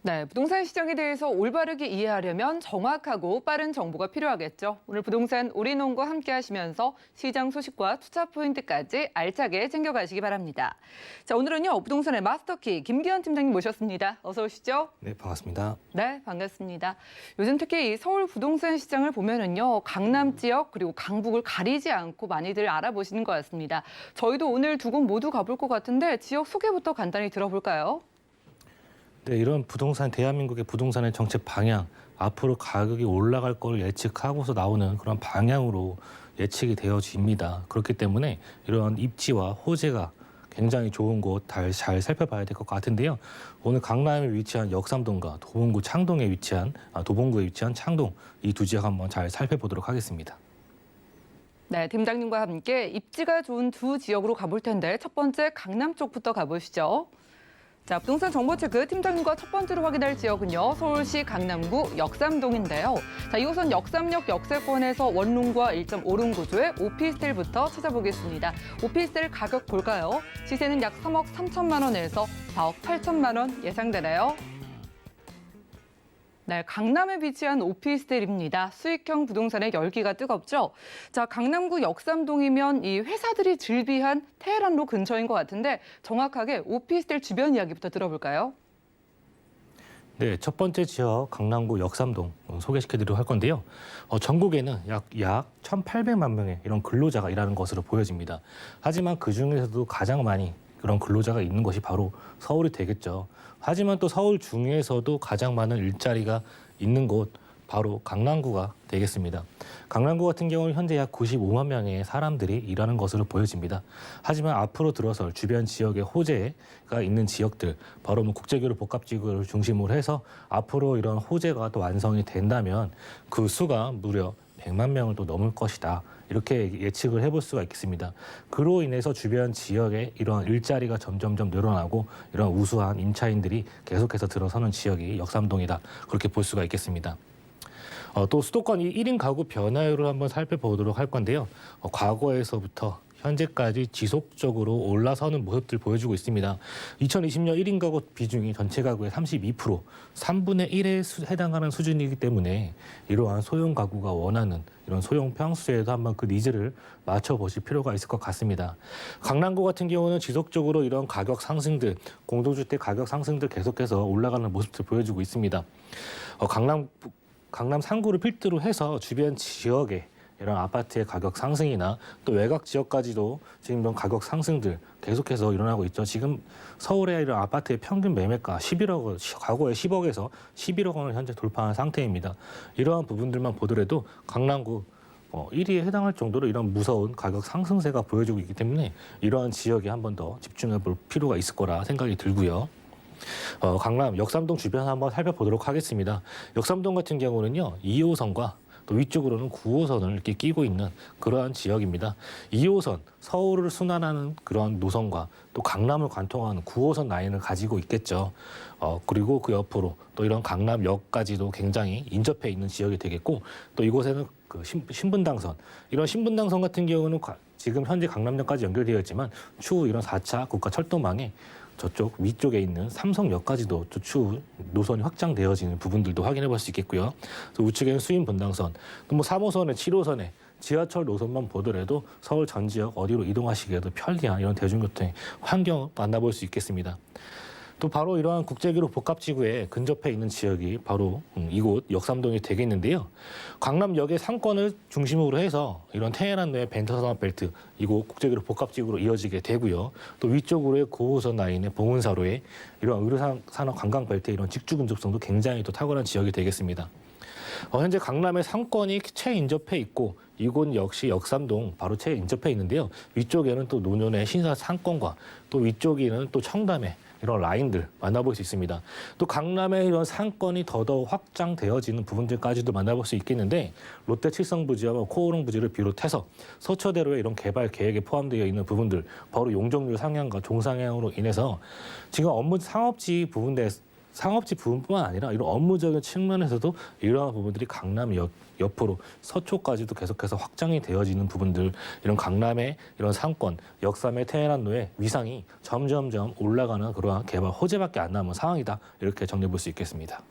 네, 부동산 시장에 대해서 올바르게 이해하려면 정확하고 빠른 정보가 필요하겠죠. 오늘 부동산 올인원과 함께 하시면서 시장 소식과 투자 포인트까지 알차게 챙겨가시기 바랍니다. 자, 오늘은요, 부동산의 마스터키 김기현 팀장님 모셨습니다. 어서 오시죠. 네, 반갑습니다. 네, 반갑습니다. 요즘 특히 이 서울 부동산 시장을 보면은요, 강남 지역 그리고 강북을 가리지 않고 많이들 알아보시는 것 같습니다. 저희도 오늘 두 곳 모두 가볼 것 같은데 지역 소개부터 간단히 들어볼까요? 네, 이런 대한민국의 부동산의 정책 방향, 앞으로 가격이 올라갈 걸 예측하고서 나오는 그런 방향으로 예측이 되어집니다. 그렇기 때문에 이런 입지와 호재가 굉장히 좋은 곳 잘 살펴봐야 될 것 같은데요. 오늘 강남에 위치한 역삼동과 도봉구에 위치한 창동 이 두 지역 한번 잘 살펴보도록 하겠습니다. 네, 팀장님과 함께 입지가 좋은 두 지역으로 가볼 텐데 첫 번째 강남 쪽부터 가보시죠. 자, 부동산 정보 체크 팀장님과 첫 번째로 확인할 지역은요. 서울시 강남구 역삼동인데요. 자, 이곳은 역삼역 역세권에서 원룸과 1.5룸 구조의 오피스텔부터 찾아보겠습니다. 오피스텔 가격 볼까요? 시세는 약 3억 3천만 원에서 4억 8천만 원 예상되나요? 네, 강남에 위치한 오피스텔입니다. 수익형 부동산의 열기가 뜨겁죠. 자, 강남구 역삼동이면 이 회사들이 즐비한 테헤란로 근처인 것 같은데 정확하게 오피스텔 주변 이야기부터 들어볼까요? 네, 첫 번째 지역 강남구 역삼동 소개시켜드리도록 할 건데요. 전국에는 약 1,800만 명의 이런 근로자가 일하는 것으로 보여집니다. 하지만 그 중에서도 가장 많이 그런 근로자가 있는 것이 바로 서울이 되겠죠. 하지만 또 서울 중에서도 가장 많은 일자리가 있는 곳, 바로 강남구가 되겠습니다. 강남구 같은 경우는 현재 약 95만 명의 사람들이 일하는 것으로 보여집니다. 하지만 앞으로 들어설 주변 지역의 호재가 있는 지역들, 바로 국제교류 복합지구를 중심으로 해서 앞으로 이런 호재가 또 완성이 된다면 그 수가 무려 100만 명을 또 넘을 것이다. 이렇게 예측을 해볼 수가 있겠습니다. 그로 인해서 주변 지역에 이러한 일자리가 점점점 늘어나고 이런 우수한 임차인들이 계속해서 들어서는 지역이 역삼동이다. 그렇게 볼 수가 있겠습니다. 또 수도권 1인 가구 변화율을 한번 살펴보도록 할 건데요. 과거에서부터 현재까지 지속적으로 올라서는 모습들 보여주고 있습니다. 2020년 1인 가구 비중이 전체 가구의 32%, 3분의 1에 해당하는 수준이기 때문에 이러한 소형 가구가 원하는 이런 소형 평수에도 한번 그 니즈를 맞춰보실 필요가 있을 것 같습니다. 강남구 같은 경우는 지속적으로 이런 가격 상승들, 공동주택 가격 상승들 계속해서 올라가는 모습들 보여주고 있습니다. 강남 상구를 필두로 해서 주변 지역에 이런 아파트의 가격 상승이나 또 외곽 지역까지도 지금 이런 가격 상승들 계속해서 일어나고 있죠. 지금 서울의 이런 아파트의 평균 매매가 11억 원, 과거에 10억에서 11억 원을 현재 돌파한 상태입니다. 이러한 부분들만 보더라도 강남구 1위에 해당할 정도로 이런 무서운 가격 상승세가 보여지고 있기 때문에 이러한 지역에 한 번 더 집중해 볼 필요가 있을 거라 생각이 들고요. 강남 역삼동 주변 한번 살펴보도록 하겠습니다. 역삼동 같은 경우는요, 2호선과 또 위쪽으로는 9호선을 이렇게 끼고 있는 그러한 지역입니다. 2호선, 서울을 순환하는 그런 노선과 또 강남을 관통하는 9호선 라인을 가지고 있겠죠. 그리고 그 옆으로 또 이런 강남역까지도 굉장히 인접해 있는 지역이 되겠고, 또 이곳에는 그 신분당선, 이런 신분당선 같은 경우는 지금 현재 강남역까지 연결되어 있지만 추후 이런 4차 국가철도망에 저쪽 위쪽에 있는 삼성역까지도 추후 노선이 확장되어지는 부분들도 확인해 볼 수 있겠고요. 또 우측에는 수인분당선, 또 3호선에 7호선에 지하철 노선만 보더라도 서울 전 지역 어디로 이동하시기에도 편리한 이런 대중교통의 환경을 만나볼 수 있겠습니다. 또 바로 이러한 국제교류 복합지구에 근접해 있는 지역이 바로 이곳 역삼동이 되겠는데요. 강남역의 상권을 중심으로 해서 이런 테헤란로의 벤터산업벨트, 이곳 국제교류 복합지구로 이어지게 되고요. 또 위쪽으로의 9호선 라인의 봉은사로의 이런 의료산업 관광벨트의 이런 직주 근접성도 굉장히 또 탁월한 지역이 되겠습니다. 현재 강남의 상권이 최인접해 있고 이곳 역시 역삼동 바로 최인접해 있는데요. 위쪽에는 또 노년의 신사 상권과 또 위쪽에는 또 청담의 이런 라인들 만나볼 수 있습니다. 또 강남의 이런 상권이 더더욱 확장되어지는 부분들까지도 만나볼 수 있겠는데 롯데 칠성부지와 코오롱 부지를 비롯해서 서초대로의 이런 개발 계획에 포함되어 있는 부분들, 바로 용적률 상향과 종상향으로 인해서 지금 업무 상업지 부분뿐만 아니라 이런 업무적인 측면에서도 이러한 부분들이 강남역 옆으로 서초까지도 계속해서 확장이 되어지는 부분들, 이런 강남의 이런 상권, 역삼의 테헤란로의 위상이 점점점 올라가는 그러한 개발 호재밖에 안 남은 상황이다. 이렇게 정리해 볼 수 있겠습니다.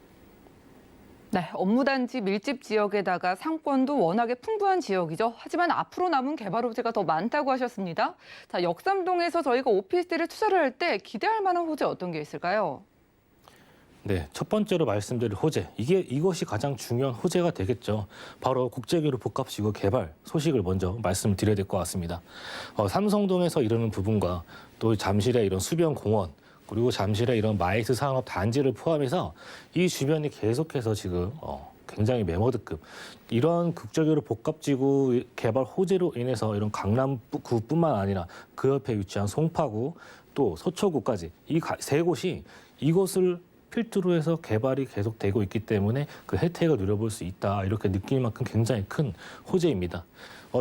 네, 업무단지 밀집 지역에다가 상권도 워낙에 풍부한 지역이죠. 하지만 앞으로 남은 개발 호재가 더 많다고 하셨습니다. 자, 역삼동에서 저희가 오피스텔에 투자를 할 때 기대할 만한 호재 어떤 게 있을까요? 네, 첫 번째로 말씀드릴 호재, 이것이 가장 중요한 호재가 되겠죠. 바로 국제교류 복합지구 개발 소식을 먼저 말씀드려야 될 것 같습니다. 삼성동에서 이루는 부분과 또 잠실의 이런 수변공원, 그리고 잠실의 이런 마이스 산업 단지를 포함해서 이 주변이 계속해서 지금 굉장히 메모드급 이런 국제교류 복합지구 개발 호재로 인해서 이런 강남구뿐만 아니라 그 옆에 위치한 송파구 또 서초구까지 이 세 곳이 이곳을 필두로 해서 개발이 계속되고 있기 때문에 그 혜택을 누려볼 수 있다. 이렇게 느낄 만큼 굉장히 큰 호재입니다.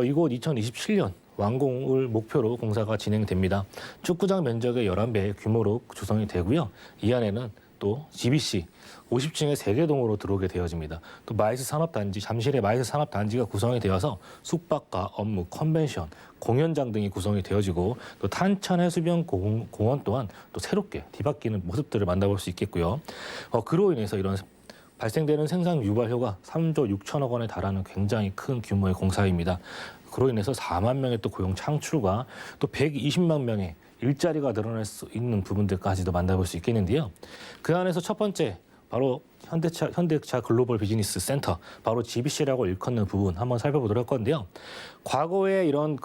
이곳 2027년 완공을 목표로 공사가 진행됩니다. 축구장 면적의 11배 규모로 조성이 되고요. 이 안에는 또 GBC 50층의 3개동으로 들어오게 되어집니다. 또 마이스 산업단지, 잠실의 마이스 산업단지가 구성이 되어서 숙박과 업무, 컨벤션, 공연장 등이 구성이 되어지고 또 탄천 해수변 공원 또한 또 새롭게 뒤바뀌는 모습들을 만나볼 수 있겠고요. 그로 인해서 이런 발생되는 생산 유발 효과 3조 6천억 원에 달하는 굉장히 큰 규모의 공사입니다. 그로 인해서 4만 명의 또 고용 창출과 또 120만 명의 일자리가 늘어날 수 있는 부분들까지도 만나볼 수 있겠는데요. 그 안에서 첫 번째 바로 현대차 글로벌 비즈니스 센터, 바로 GBC라고 일컫는 부분 한번 살펴보도록 할 건데요. 과거에 이런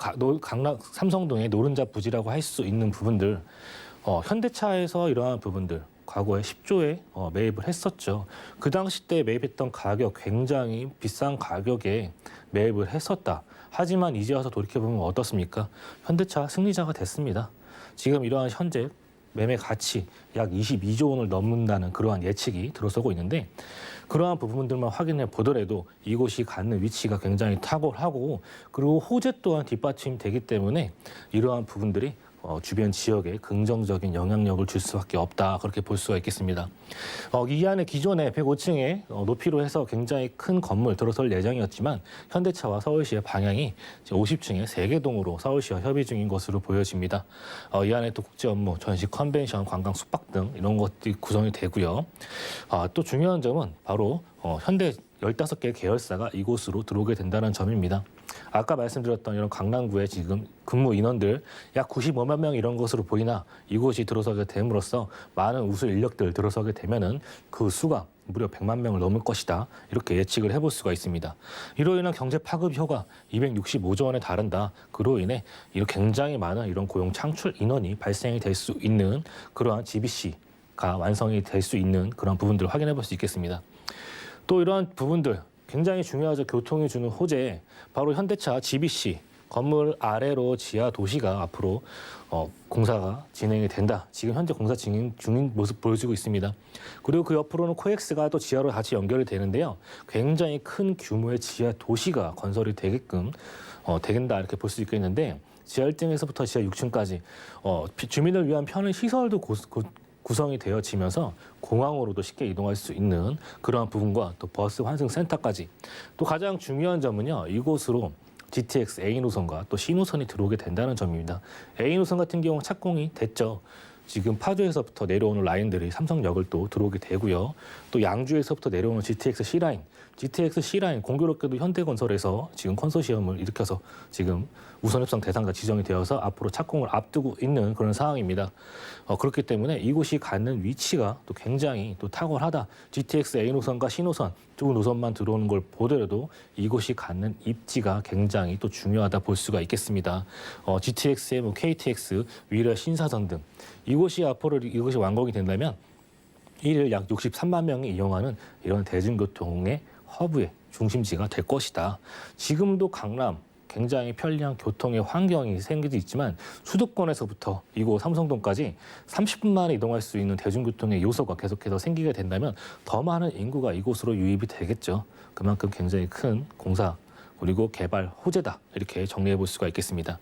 삼성동의 노른자 부지라고 할 수 있는 부분들, 현대차에서 이러한 부분들, 과거에 10조에 매입을 했었죠. 그 당시 때 매입했던 가격 굉장히 비싼 가격에 매입을 했었다. 하지만 이제 와서 돌이켜보면 어떻습니까? 현대차 승리자가 됐습니다. 지금 이러한 현재 매매 가치 약 22조 원을 넘는다는 그러한 예측이 들어서고 있는데 그러한 부분들만 확인해 보더라도 이곳이 갖는 위치가 굉장히 탁월하고 그리고 호재 또한 뒷받침되기 때문에 이러한 부분들이 주변 지역에 긍정적인 영향력을 줄 수밖에 없다. 그렇게 볼 수가 있겠습니다. 이 안에 기존에 105층의 높이로 해서 굉장히 큰 건물 들어설 예정이었지만 현대차와 서울시의 방향이 50층의 3개동으로 서울시와 협의 중인 것으로 보여집니다. 이 안에 또 국제 업무, 전시 컨벤션, 관광 숙박 등 이런 것들이 구성이 되고요. 또 중요한 점은 바로 현대 15개 계열사가 이곳으로 들어오게 된다는 점입니다. 아까 말씀드렸던 이런 강남구에 지금 근무 인원들 약 95만 명 이런 것으로 보이나 이곳이 들어서게 됨으로써 많은 우수 인력들 들어서게 되면은 그 수가 무려 100만 명을 넘을 것이다. 이렇게 예측을 해볼 수가 있습니다. 이로 인한 경제 파급 효과 265조 원에 달한다. 그로 인해 굉장히 많은 이런 고용 창출 인원이 발생이 될 수 있는 그러한 GBC가 완성이 될 수 있는 그런 부분들을 확인해 볼 수 있겠습니다. 또 이러한 부분들 굉장히 중요하죠. 교통이 주는 호재, 바로 현대차 GBC 건물 아래로 지하 도시가 앞으로 공사가 진행이 된다. 지금 현재 공사 진행 중인 모습 보여지고 있습니다. 그리고 그 옆으로는 코엑스가 또 지하로 같이 연결이 되는데요. 굉장히 큰 규모의 지하 도시가 건설이 되게끔 되겠다 이렇게 볼 수 있겠는데 지하 1층에서부터 지하 6층까지 주민을 위한 편의 시설도 구성이 되어지면서 공항으로도 쉽게 이동할 수 있는 그러한 부분과 또 버스 환승 센터까지 또 가장 중요한 점은요. 이곳으로 GTX A 노선과 또 C 노선이 들어오게 된다는 점입니다. A 노선 같은 경우 착공이 됐죠. 지금 파주에서부터 내려오는 라인들이 삼성역을 또 들어오게 되고요. 또 양주에서부터 내려오는 GTX C라인, GTX C라인 공교롭게도 현대건설에서 지금 컨소시엄을 일으켜서 지금 우선협상 대상자 지정이 되어서 앞으로 착공을 앞두고 있는 그런 상황입니다. 그렇기 때문에 이곳이 갖는 위치가 또 굉장히 또 탁월하다. GTX A 노선과 C 노선 두 노선만 들어오는 걸 보더라도 이곳이 갖는 입지가 굉장히 또 중요하다 볼 수가 있겠습니다. GTX의 KTX, 위례 신사선 등 이곳이 완공이 된다면 일일 약 63만 명이 이용하는 이런 대중교통의 허브의 중심지가 될 것이다. 지금도 강남 굉장히 편리한 교통의 환경이 생기고 있지만 수도권에서부터 이곳 삼성동까지 30분 만에 이동할 수 있는 대중교통의 요소가 계속해서 생기게 된다면 더 많은 인구가 이곳으로 유입이 되겠죠. 그만큼 굉장히 큰 공사 그리고 개발 호재다 이렇게 정리해 볼 수가 있겠습니다.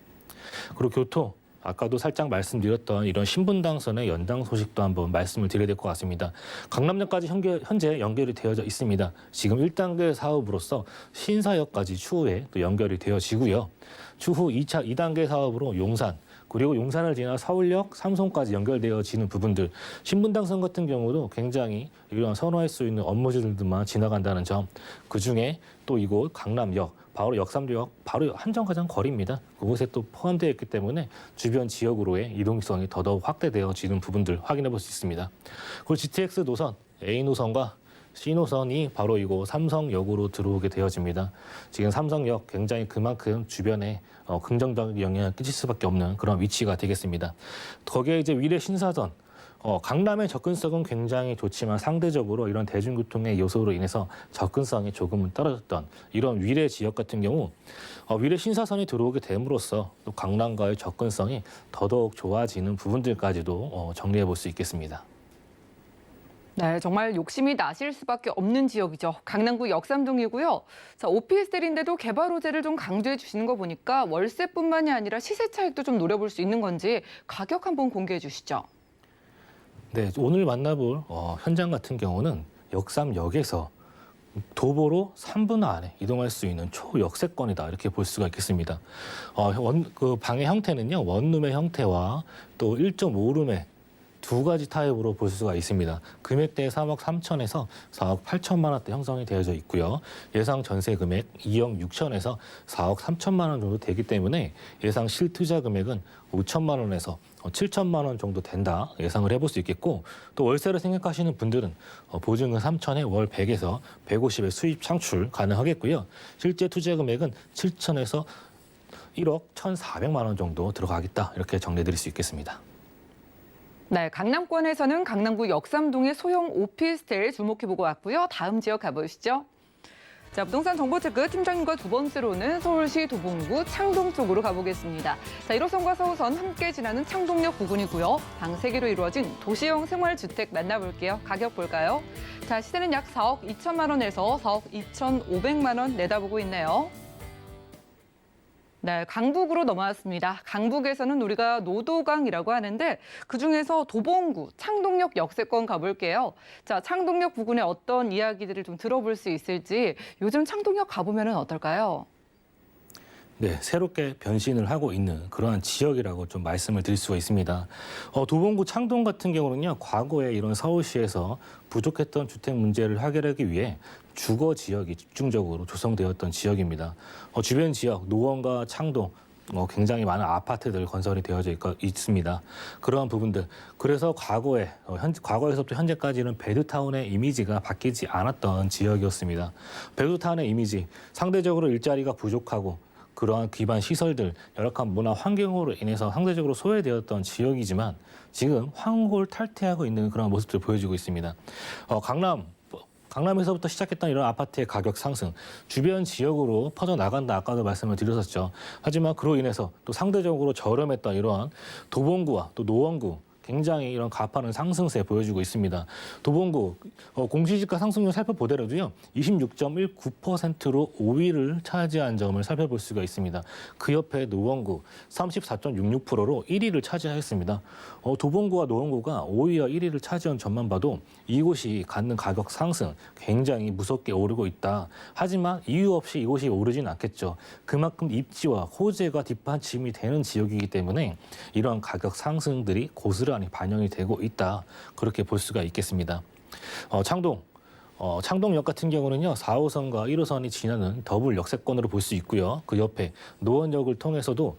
그리고 교통 아까도 살짝 말씀드렸던 이런 신분당선의 연장 소식도 한번 말씀을 드려야 될 것 같습니다. 강남역까지 현재 연결이 되어져 있습니다. 지금 1단계 사업으로서 신사역까지 추후에 또 연결이 되어지고요. 추후 2단계 사업으로 용산, 그리고 용산을 지나 서울역, 삼성까지 연결되어지는 부분들, 신분당선 같은 경우도 굉장히 이런 선호할 수 있는 업무지들만 지나간다는 점, 그중에 또 이곳 강남역, 바로 역삼역 바로 한정거장 거리입니다. 그곳에 또 포함되어 있기 때문에 주변 지역으로의 이동성이 더더욱 확대되어지는 부분들 확인해 볼 수 있습니다. 그리고 GTX 노선, A 노선과 C 노선이 바로 이곳 삼성역으로 들어오게 되어집니다. 지금 삼성역 굉장히 그만큼 주변에 긍정적인 영향을 끼칠 수밖에 없는 그런 위치가 되겠습니다. 거기에 이제 위례 신사선, 강남의 접근성은 굉장히 좋지만 상대적으로 이런 대중교통의 요소로 인해서 접근성이 조금은 떨어졌던 이런 위례 지역 같은 경우 위례 신사선이 들어오게 됨으로써 또 강남과의 접근성이 더더욱 좋아지는 부분들까지도 정리해 볼 수 있겠습니다. 네, 정말 욕심이 나실 수밖에 없는 지역이죠. 강남구 역삼동이고요. 자, 오피스텔인데도 개발 호재를 좀 강조해 주시는 거 보니까 월세뿐만이 아니라 시세 차익도 좀 노려볼 수 있는 건지 가격 한번 공개해 주시죠. 네, 오늘 만나볼 현장 같은 경우는 역삼역에서 도보로 3분 안에 이동할 수 있는 초역세권이다 이렇게 볼 수가 있겠습니다. 그 방의 형태는요 원룸의 형태와 또 1.5룸의 두 가지 타입으로 볼 수가 있습니다. 금액대 3억 3천에서 4억 8천만 원대 형성이 되어져 있고요. 예상 전세 금액 2억 6천에서 4억 3천만 원 정도 되기 때문에 예상 실투자 금액은 5천만 원에서 7천만 원 정도 된다 예상을 해볼 수 있겠고 또 월세를 생각하시는 분들은 보증금 3천에 월 100에서 150의 수입 창출 가능하겠고요. 실제 투자 금액은 7천에서 1억 1,400만 원 정도 들어가겠다 이렇게 정리해드릴 수 있겠습니다. 네, 강남권에서는 강남구 역삼동의 소형 오피스텔 주목해보고 왔고요. 다음 지역 가보시죠. 자, 부동산 정보체크 팀장님과 두 번째로는 서울시 도봉구 창동 쪽으로 가보겠습니다. 자, 1호선과 4호선 함께 지나는 창동역 부근이고요. 방 3개로 이루어진 도시형 생활주택 만나볼게요. 가격 볼까요? 자, 시세는 약 4억 2천만 원에서 4억 2,500만 원 내다보고 있네요. 네, 강북으로 넘어왔습니다. 강북에서는 우리가 노도강이라고 하는데 그중에서 도봉구, 창동역 역세권 가볼게요. 자, 창동역 부근에 어떤 이야기들을 좀 들어볼 수 있을지 요즘 창동역 가보면 어떨까요? 네, 새롭게 변신을 하고 있는 그러한 지역이라고 좀 말씀을 드릴 수가 있습니다. 도봉구 창동 같은 경우는요, 과거에 이런 서울시에서 부족했던 주택 문제를 해결하기 위해 주거 지역이 집중적으로 조성되었던 지역입니다. 주변 지역, 노원과 창동, 굉장히 많은 아파트들 건설이 되어져 있습니다. 그러한 부분들. 그래서 과거에서부터 현재까지는 배드타운의 이미지가 바뀌지 않았던 지역이었습니다. 배드타운의 이미지, 상대적으로 일자리가 부족하고 그러한 기반 시설들, 열악한 문화 환경으로 인해서 상대적으로 소외되었던 지역이지만 지금 황홀 탈퇴하고 있는 그런 모습들을 보여주고 있습니다. 강남에서부터 시작했던 이런 아파트의 가격 상승, 주변 지역으로 퍼져나간다 아까도 말씀을 드렸었죠. 하지만 그로 인해서 또 상대적으로 저렴했던 이러한 도봉구와 또 노원구, 굉장히 이런 가파른 상승세 보여주고 있습니다. 도봉구 공시지가 상승률 살펴보더라도요, 26.19%로 5위를 차지한 점을 살펴볼 수가 있습니다. 그 옆에 노원구 34.66%로 1위를 차지하였습니다. 도봉구와 노원구가 5위와 1위를 차지한 점만 봐도 이곳이 갖는 가격 상승 굉장히 무섭게 오르고 있다. 하지만 이유 없이 이곳이 오르진 않겠죠. 그만큼 입지와 호재가 뒷받침이 되는 지역이기 때문에 이러한 가격 상승들이 고스란히 반영이 되고 있다. 그렇게 볼 수가 있겠습니다. 창동역 같은 경우는요, 4호선과 1호선이 지나는 더블 역세권으로 볼 수 있고요. 그 옆에 노원역을 통해서도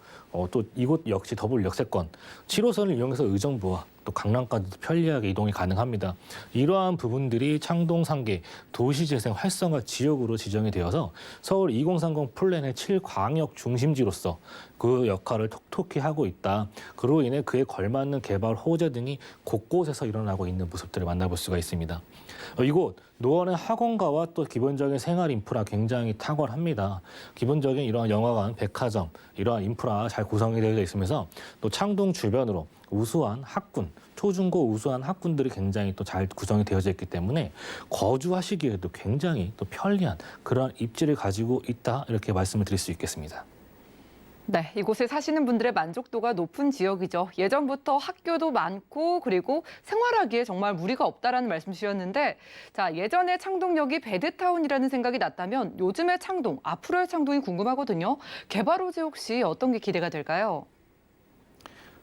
또 이곳 역시 더블 역세권, 7호선을 이용해서 의정부와 또 강남까지도 편리하게 이동이 가능합니다. 이러한 부분들이 창동 3개 도시재생 활성화 지역으로 지정이 되어서 서울 2030 플랜의 7광역 중심지로서 그 역할을 톡톡히 하고 있다. 그로 인해 그에 걸맞는 개발 호재 등이 곳곳에서 일어나고 있는 모습들을 만나볼 수가 있습니다. 이곳 노원의 학원가와 또 기본적인 생활 인프라 굉장히 탁월합니다. 기본적인 이러한 영화관, 백화점, 이러한 인프라 잘 구성이 되어 있으면서 또 창동 주변으로 우수한 학군, 초중고 우수한 학군들이 굉장히 또 잘 구성이 되어져 있기 때문에 거주하시기에도 굉장히 또 편리한 그런 입지를 가지고 있다, 이렇게 말씀을 드릴 수 있겠습니다. 네, 이곳에 사시는 분들의 만족도가 높은 지역이죠. 예전부터 학교도 많고 그리고 생활하기에 정말 무리가 없다라는 말씀 주셨는데, 자, 예전에 창동역이 배드타운이라는 생각이 났다면 요즘의 창동, 앞으로의 창동이 궁금하거든요. 개발 호재 혹시 어떤 게 기대가 될까요?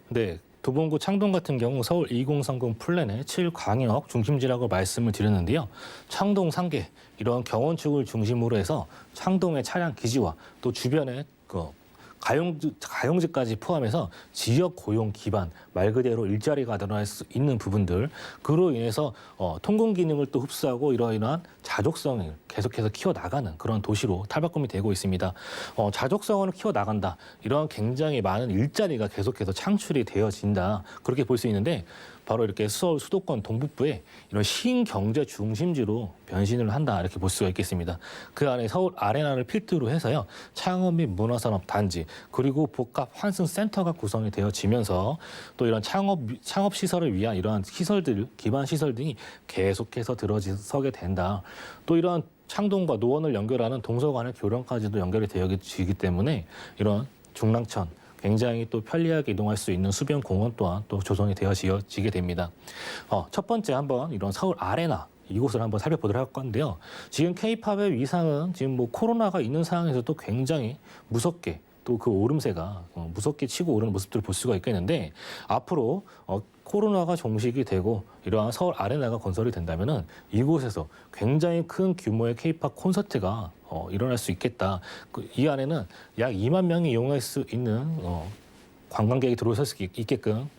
네. 도봉구 창동 같은 경우 서울 2030 플랜의 7광역 중심지라고 말씀을 드렸는데요. 창동 3개, 이런 경원축을 중심으로 해서 창동의 차량 기지와 또 주변의 가용지까지 포함해서 지역 고용 기반, 말 그대로 일자리가 늘어날 수 있는 부분들, 그로 인해서 통공 기능을 또 흡수하고 이러한 자족성을 계속해서 키워나가는 그런 도시로 탈바꿈이 되고 있습니다. 자족성을 키워나간다, 이런 굉장히 많은 일자리가 계속해서 창출이 되어진다, 그렇게 볼 수 있는데 바로 이렇게 서울 수도권 동북부에 이런 신경제 중심지로 변신을 한다, 이렇게 볼 수가 있겠습니다. 그 안에 서울 아레나를 필두로 해서요, 창업 및 문화산업 단지, 그리고 복합 환승 센터가 구성이 되어지면서 또 이런 창업 시설을 위한 이러한 시설들, 기반 시설 등이 계속해서 들어서게 된다. 또 이러한 창동과 노원을 연결하는 동서간의 교량까지도 연결이 되어지기 때문에 이런 중랑천, 굉장히 또 편리하게 이동할 수 있는 수변 공원 또한 또 조성이 되어지게 됩니다. 첫 번째 한번 이런 서울 아레나, 이곳을 한번 살펴보도록 할 건데요. 지금 K-팝의 위상은 지금 코로나가 있는 상황에서도 굉장히 무섭게 또 그 오름세가 무섭게 치고 오르는 모습들을 볼 수가 있겠는데, 앞으로 코로나가 종식이 되고 이러한 서울 아레나가 건설이 된다면은 이곳에서 굉장히 큰 규모의 K-팝 콘서트가 일어날 수 있겠다. 이 안에는 약 2만 명이 이용할 수 있는 관광객이 들어올 수 있게끔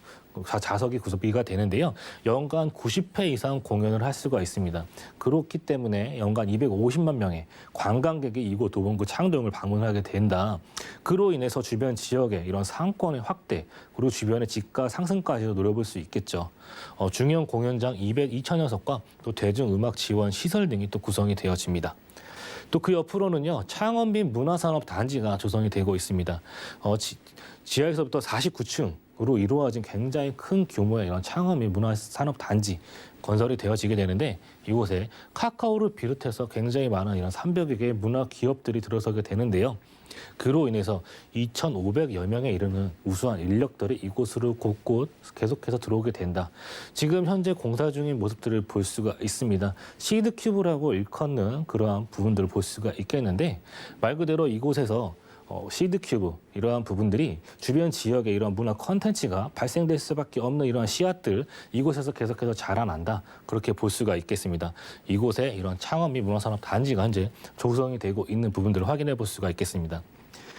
좌석이 구비가 되는데요. 연간 90회 이상 공연을 할 수가 있습니다. 그렇기 때문에 연간 250만 명의 관광객이 이곳 도봉구 창동을 방문하게 된다. 그로 인해서 주변 지역의 이런 상권의 확대 그리고 주변의 집가 상승까지도 노려볼 수 있겠죠. 중형 공연장 200여 석과 또 대중음악 지원 시설 등이 또 구성이 되어집니다. 또 그 옆으로는요, 창원빈 문화산업단지가 조성이 되고 있습니다. 지하에서부터 49층으로 이루어진 굉장히 큰 규모의 이런 창원빈 문화산업단지 건설이 되어지게 되는데 이곳에 카카오를 비롯해서 굉장히 많은 이런 300여 개의 문화 기업들이 들어서게 되는데요. 그로 인해서 2,500여 명에 이르는 우수한 인력들이 이곳으로 곳곳 계속해서 들어오게 된다. 지금 현재 공사 중인 모습들을 볼 수가 있습니다. 시드큐브라고 일컫는 그러한 부분들을 볼 수가 있겠는데 말 그대로 이곳에서 시드큐브 이러한 부분들이 주변 지역에 이러한 문화 콘텐츠가 발생될 수밖에 없는 이러한 씨앗들 이곳에서 계속해서 자라난다 그렇게 볼 수가 있겠습니다. 이곳에 이런 창원미 문화산업단지가 현재 조성이 되고 있는 부분들을 확인해 볼 수가 있겠습니다.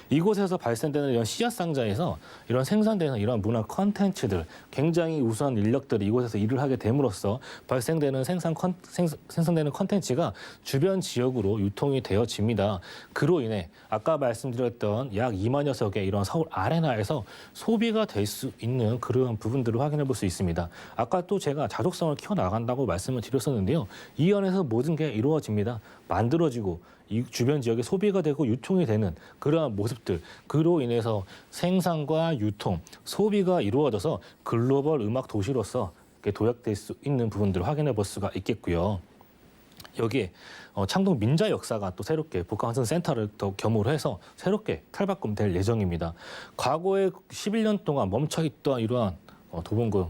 이곳에서 발생되는 이런 씨앗 상자에서 이런 생산되는 이런 문화 콘텐츠들 굉장히 우수한 인력들이 이곳에서 일을 하게 됨으로써 발생되는 생산되는 콘텐츠가 주변 지역으로 유통이 되어집니다. 그로 인해 아까 말씀드렸던 약 2만여 석의 이런 서울 아레나에서 소비가 될 수 있는 그런 부분들을 확인해 볼 수 있습니다. 아까 또 제가 자족성을 키워나간다고 말씀을 드렸었는데요. 이 안에서 모든 게 이루어집니다. 만들어지고 이 주변 지역에 소비가 되고 유통이 되는 그러한 모습들, 그로 인해서 생산과 유통, 소비가 이루어져서 글로벌 음악 도시로서 도약될 수 있는 부분들을 확인해 볼 수가 있겠고요. 여기에 창동 민자 역사가 또 새롭게 복합환승센터를 더 겸으로 해서 새롭게 탈바꿈될 예정입니다. 과거에 11년 동안 멈춰있던 이러한 도봉구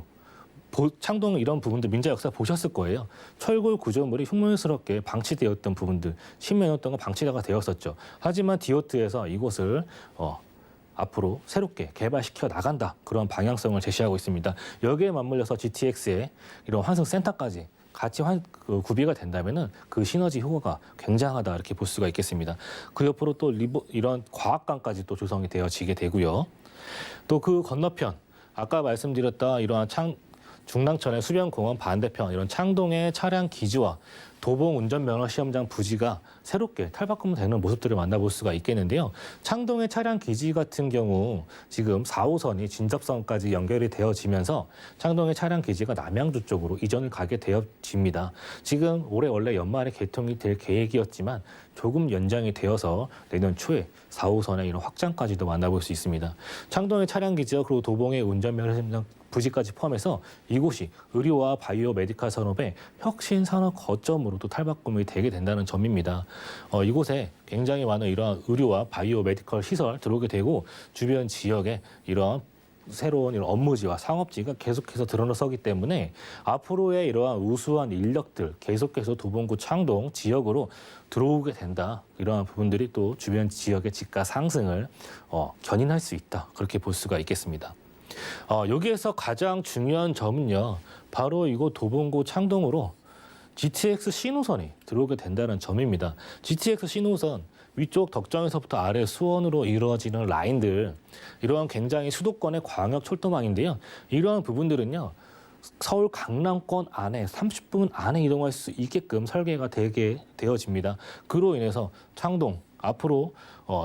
창동 이런 부분들 민자 역사 보셨을 거예요. 철골 구조물이 흉물스럽게 방치되었던 부분들 10여 년 동안 방치가 되었었죠. 하지만 디오트에서 이곳을 앞으로 새롭게 개발시켜 나간다. 그런 방향성을 제시하고 있습니다. 여기에 맞물려서 GTX의 이런 환승센터까지 같이 구비가 된다면은 그 시너지 효과가 굉장하다 이렇게 볼 수가 있겠습니다. 그 옆으로 또 이런 과학관까지 또 조성이 되어지게 되고요. 또 그 건너편 아까 말씀드렸다 이러한 중랑천의 수변공원 반대편 이런 창동의 차량 기지와 도봉 운전면허 시험장 부지가 새롭게 탈바꿈되는 모습들을 만나볼 수가 있겠는데요. 창동의 차량 기지 같은 경우 지금 4호선이 진접선까지 연결이 되어지면서 창동의 차량 기지가 남양주 쪽으로 이전을 가게 되어집니다. 지금 올해 원래 연말에 개통이 될 계획이었지만 조금 연장이 되어서 내년 초에 4호선의 이런 확장까지도 만나볼 수 있습니다. 창동의 차량 기지와 그리고 도봉의 운전면허 시험장 부지까지 포함해서 이곳이 의료와 바이오 메디칼 산업의 혁신 산업 거점으로도 탈바꿈이 되게 된다는 점입니다. 이곳에 굉장히 많은 이러한 의료와 바이오 메디컬 시설 들어오게 되고 주변 지역에 이러한 새로운 이런 업무지와 상업지가 계속해서 드러나서기 때문에 앞으로의 이러한 우수한 인력들 계속해서 도봉구 창동 지역으로 들어오게 된다. 이러한 부분들이 또 주변 지역의 집가 상승을 견인할 수 있다. 그렇게 볼 수가 있겠습니다. 여기에서 가장 중요한 점은요. 바로 이곳 도봉구 창동으로 GTX 신호선이 들어오게 된다는 점입니다. GTX 신호선 위쪽 덕정에서부터 아래 수원으로 이루어지는 라인들 이러한 굉장히 수도권의 광역 철도망인데요. 이러한 부분들은요. 서울 강남권 안에 30분 안에 이동할 수 있게끔 설계가 되게 되어집니다. 그로 인해서 창동 앞으로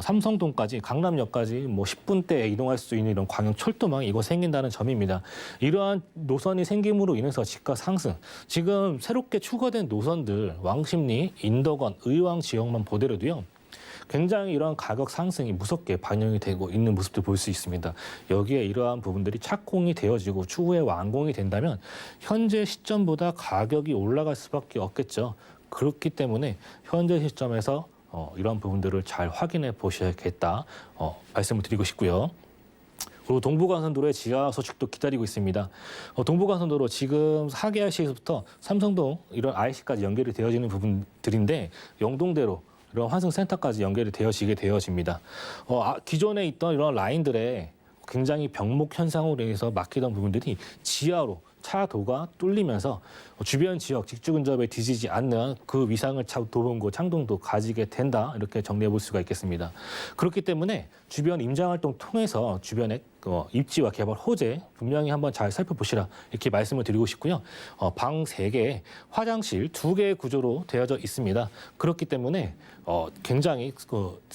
삼성동까지 강남역까지 10분대에 이동할 수 있는 이런 광역 철도망이 이곳 생긴다는 점입니다. 이러한 노선이 생김으로 인해서 집가 상승. 지금 새롭게 추가된 노선들 왕십리, 인덕원, 의왕 지역만 보더라도요. 굉장히 이러한 가격 상승이 무섭게 반영이 되고 있는 모습도 볼 수 있습니다. 여기에 이러한 부분들이 착공이 되어지고 추후에 완공이 된다면 현재 시점보다 가격이 올라갈 수밖에 없겠죠. 그렇기 때문에 현재 시점에서 이런 부분들을 잘 확인해 보셔야겠다 말씀을 드리고 싶고요. 그리고 동부간선도로의 지하 소식도 기다리고 있습니다. 동부간선도로 지금 하계RC에서부터 삼성동 이런 IC까지 연결이 되어지는 부분들인데 영동대로 이런 환승센터까지 연결이 되어집니다. 기존에 있던 이런 라인들의 굉장히 병목 현상으로 인해서 막히던 부분들이 지하로 차도가 뚫리면서 주변 지역 직주 근접에 뒤지지 않는 그 위상을 도봉구 창동도 가지게 된다 이렇게 정리해 볼 수가 있겠습니다. 그렇기 때문에 주변 임장 활동 통해서 주변에 입지와 개발 호재 분명히 한번 잘 살펴보시라 이렇게 말씀을 드리고 싶고요. 방 3개, 화장실 2개의 구조로 되어져 있습니다. 그렇기 때문에 굉장히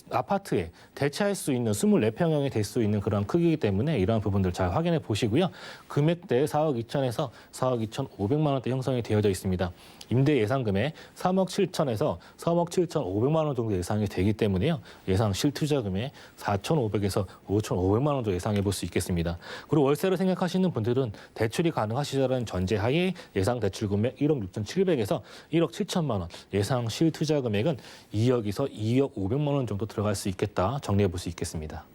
아파트에 대체할 수 있는 24평형이 될 수 있는 그런 크기이기 때문에 이러한 부분들 잘 확인해 보시고요. 금액대 4억 2천에서 4억 2,500만 원대 형성이 되어져 있습니다. 임대 예상 금액 3억 7천에서 3억 7,500만 원 정도 예상이 되기 때문에요. 예상 실투자 금액 4,500에서 5,500만 원 정도 예상해 볼 수 있겠습니다. 그리고 월세를 생각하시는 분들은 대출이 가능하시다는 전제하에 예상 대출 금액 1억 6,700에서 1억 7천만 원, 예상 실투자 금액은 2억에서 2억 500만 원 정도 들어갈 수 있겠다 정리해 볼 수 있겠습니다.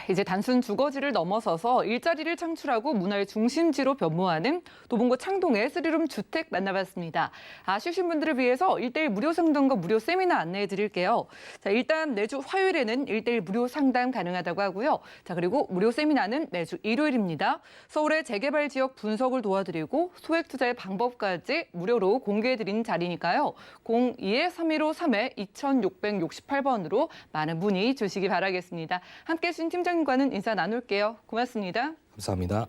이제 단순 주거지를 넘어서서 일자리를 창출하고 문화의 중심지로 변모하는 도봉구 창동의 3룸 주택 만나봤습니다. 아쉬우신 분들을 위해서 1:1 무료 상담과 무료 세미나 안내해 드릴게요. 자, 일단 매주 화요일에는 1:1 무료 상담 가능하다고 하고요. 자, 그리고 무료 세미나는 매주 일요일입니다. 서울의 재개발 지역 분석을 도와드리고 소액 투자의 방법까지 무료로 공개해 드리는 자리니까요. 02-3153-2668번으로 많은 문의 주시기 바라겠습니다. 함께해 주신 팀장님과는 인사 나눌게요. 고맙습니다. 감사합니다.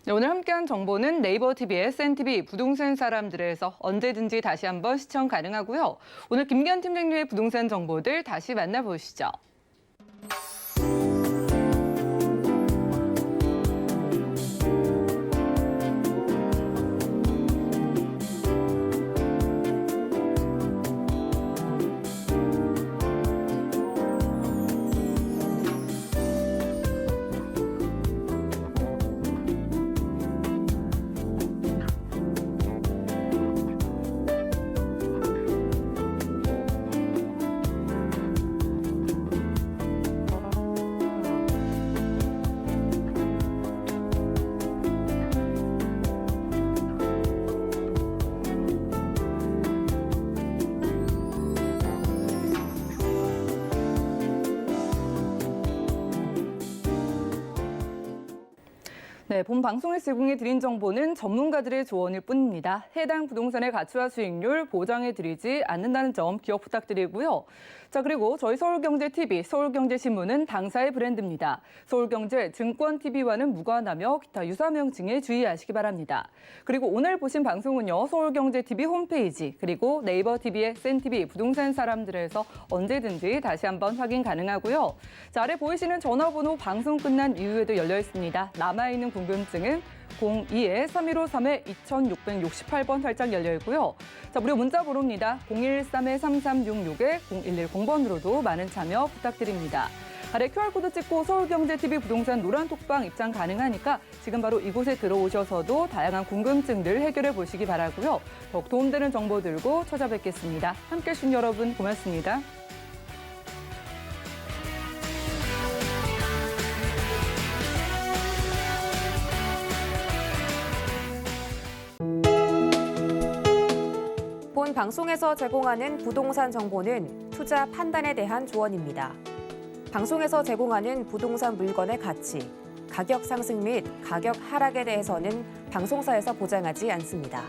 네, 오늘 함께한 정보는 네이버 TV의 SNTV 부동산 사람들에서 언제든지 다시 한번 시청 가능하고요. 오늘 김기현 팀장님의 부동산 정보들 다시 만나보시죠. 네, 본 방송을 제공해 드린 정보는 전문가들의 조언일 뿐입니다. 해당 부동산의 가치와 수익률 보장해 드리지 않는다는 점 기억 부탁드리고요. 자, 그리고 저희 서울경제TV, 서울경제신문은 당사의 브랜드입니다. 서울경제 증권TV와는 무관하며 기타 유사 명칭에 주의하시기 바랍니다. 그리고 오늘 보신 방송은요, 서울경제TV 홈페이지 그리고 네이버 TV의 SNTV 부동산 사람들에서 언제든지 다시 한번 확인 가능하고요. 자, 아래 보이시는 전화번호 방송 끝난 이후에도 열려 있습니다. 남아있는 궁금증은 02-3153-2668번 활짝 열려 있고요. 자, 무료 문자 번호입니다. 013-3366-0110번으로도 많은 참여 부탁드립니다. 아래 QR코드 찍고 서울경제TV 부동산 노란톡방 입장 가능하니까 지금 바로 이곳에 들어오셔서도 다양한 궁금증들 해결해 보시기 바라고요. 더욱 도움되는 정보 들고 찾아뵙겠습니다. 함께해 주신 여러분 고맙습니다. 본 방송에서 제공하는 부동산 정보는 투자 판단에 대한 조언입니다. 방송에서 제공하는 부동산 물건의 가치, 가격 상승 및 가격 하락에 대해서는 방송사에서 보장하지 않습니다.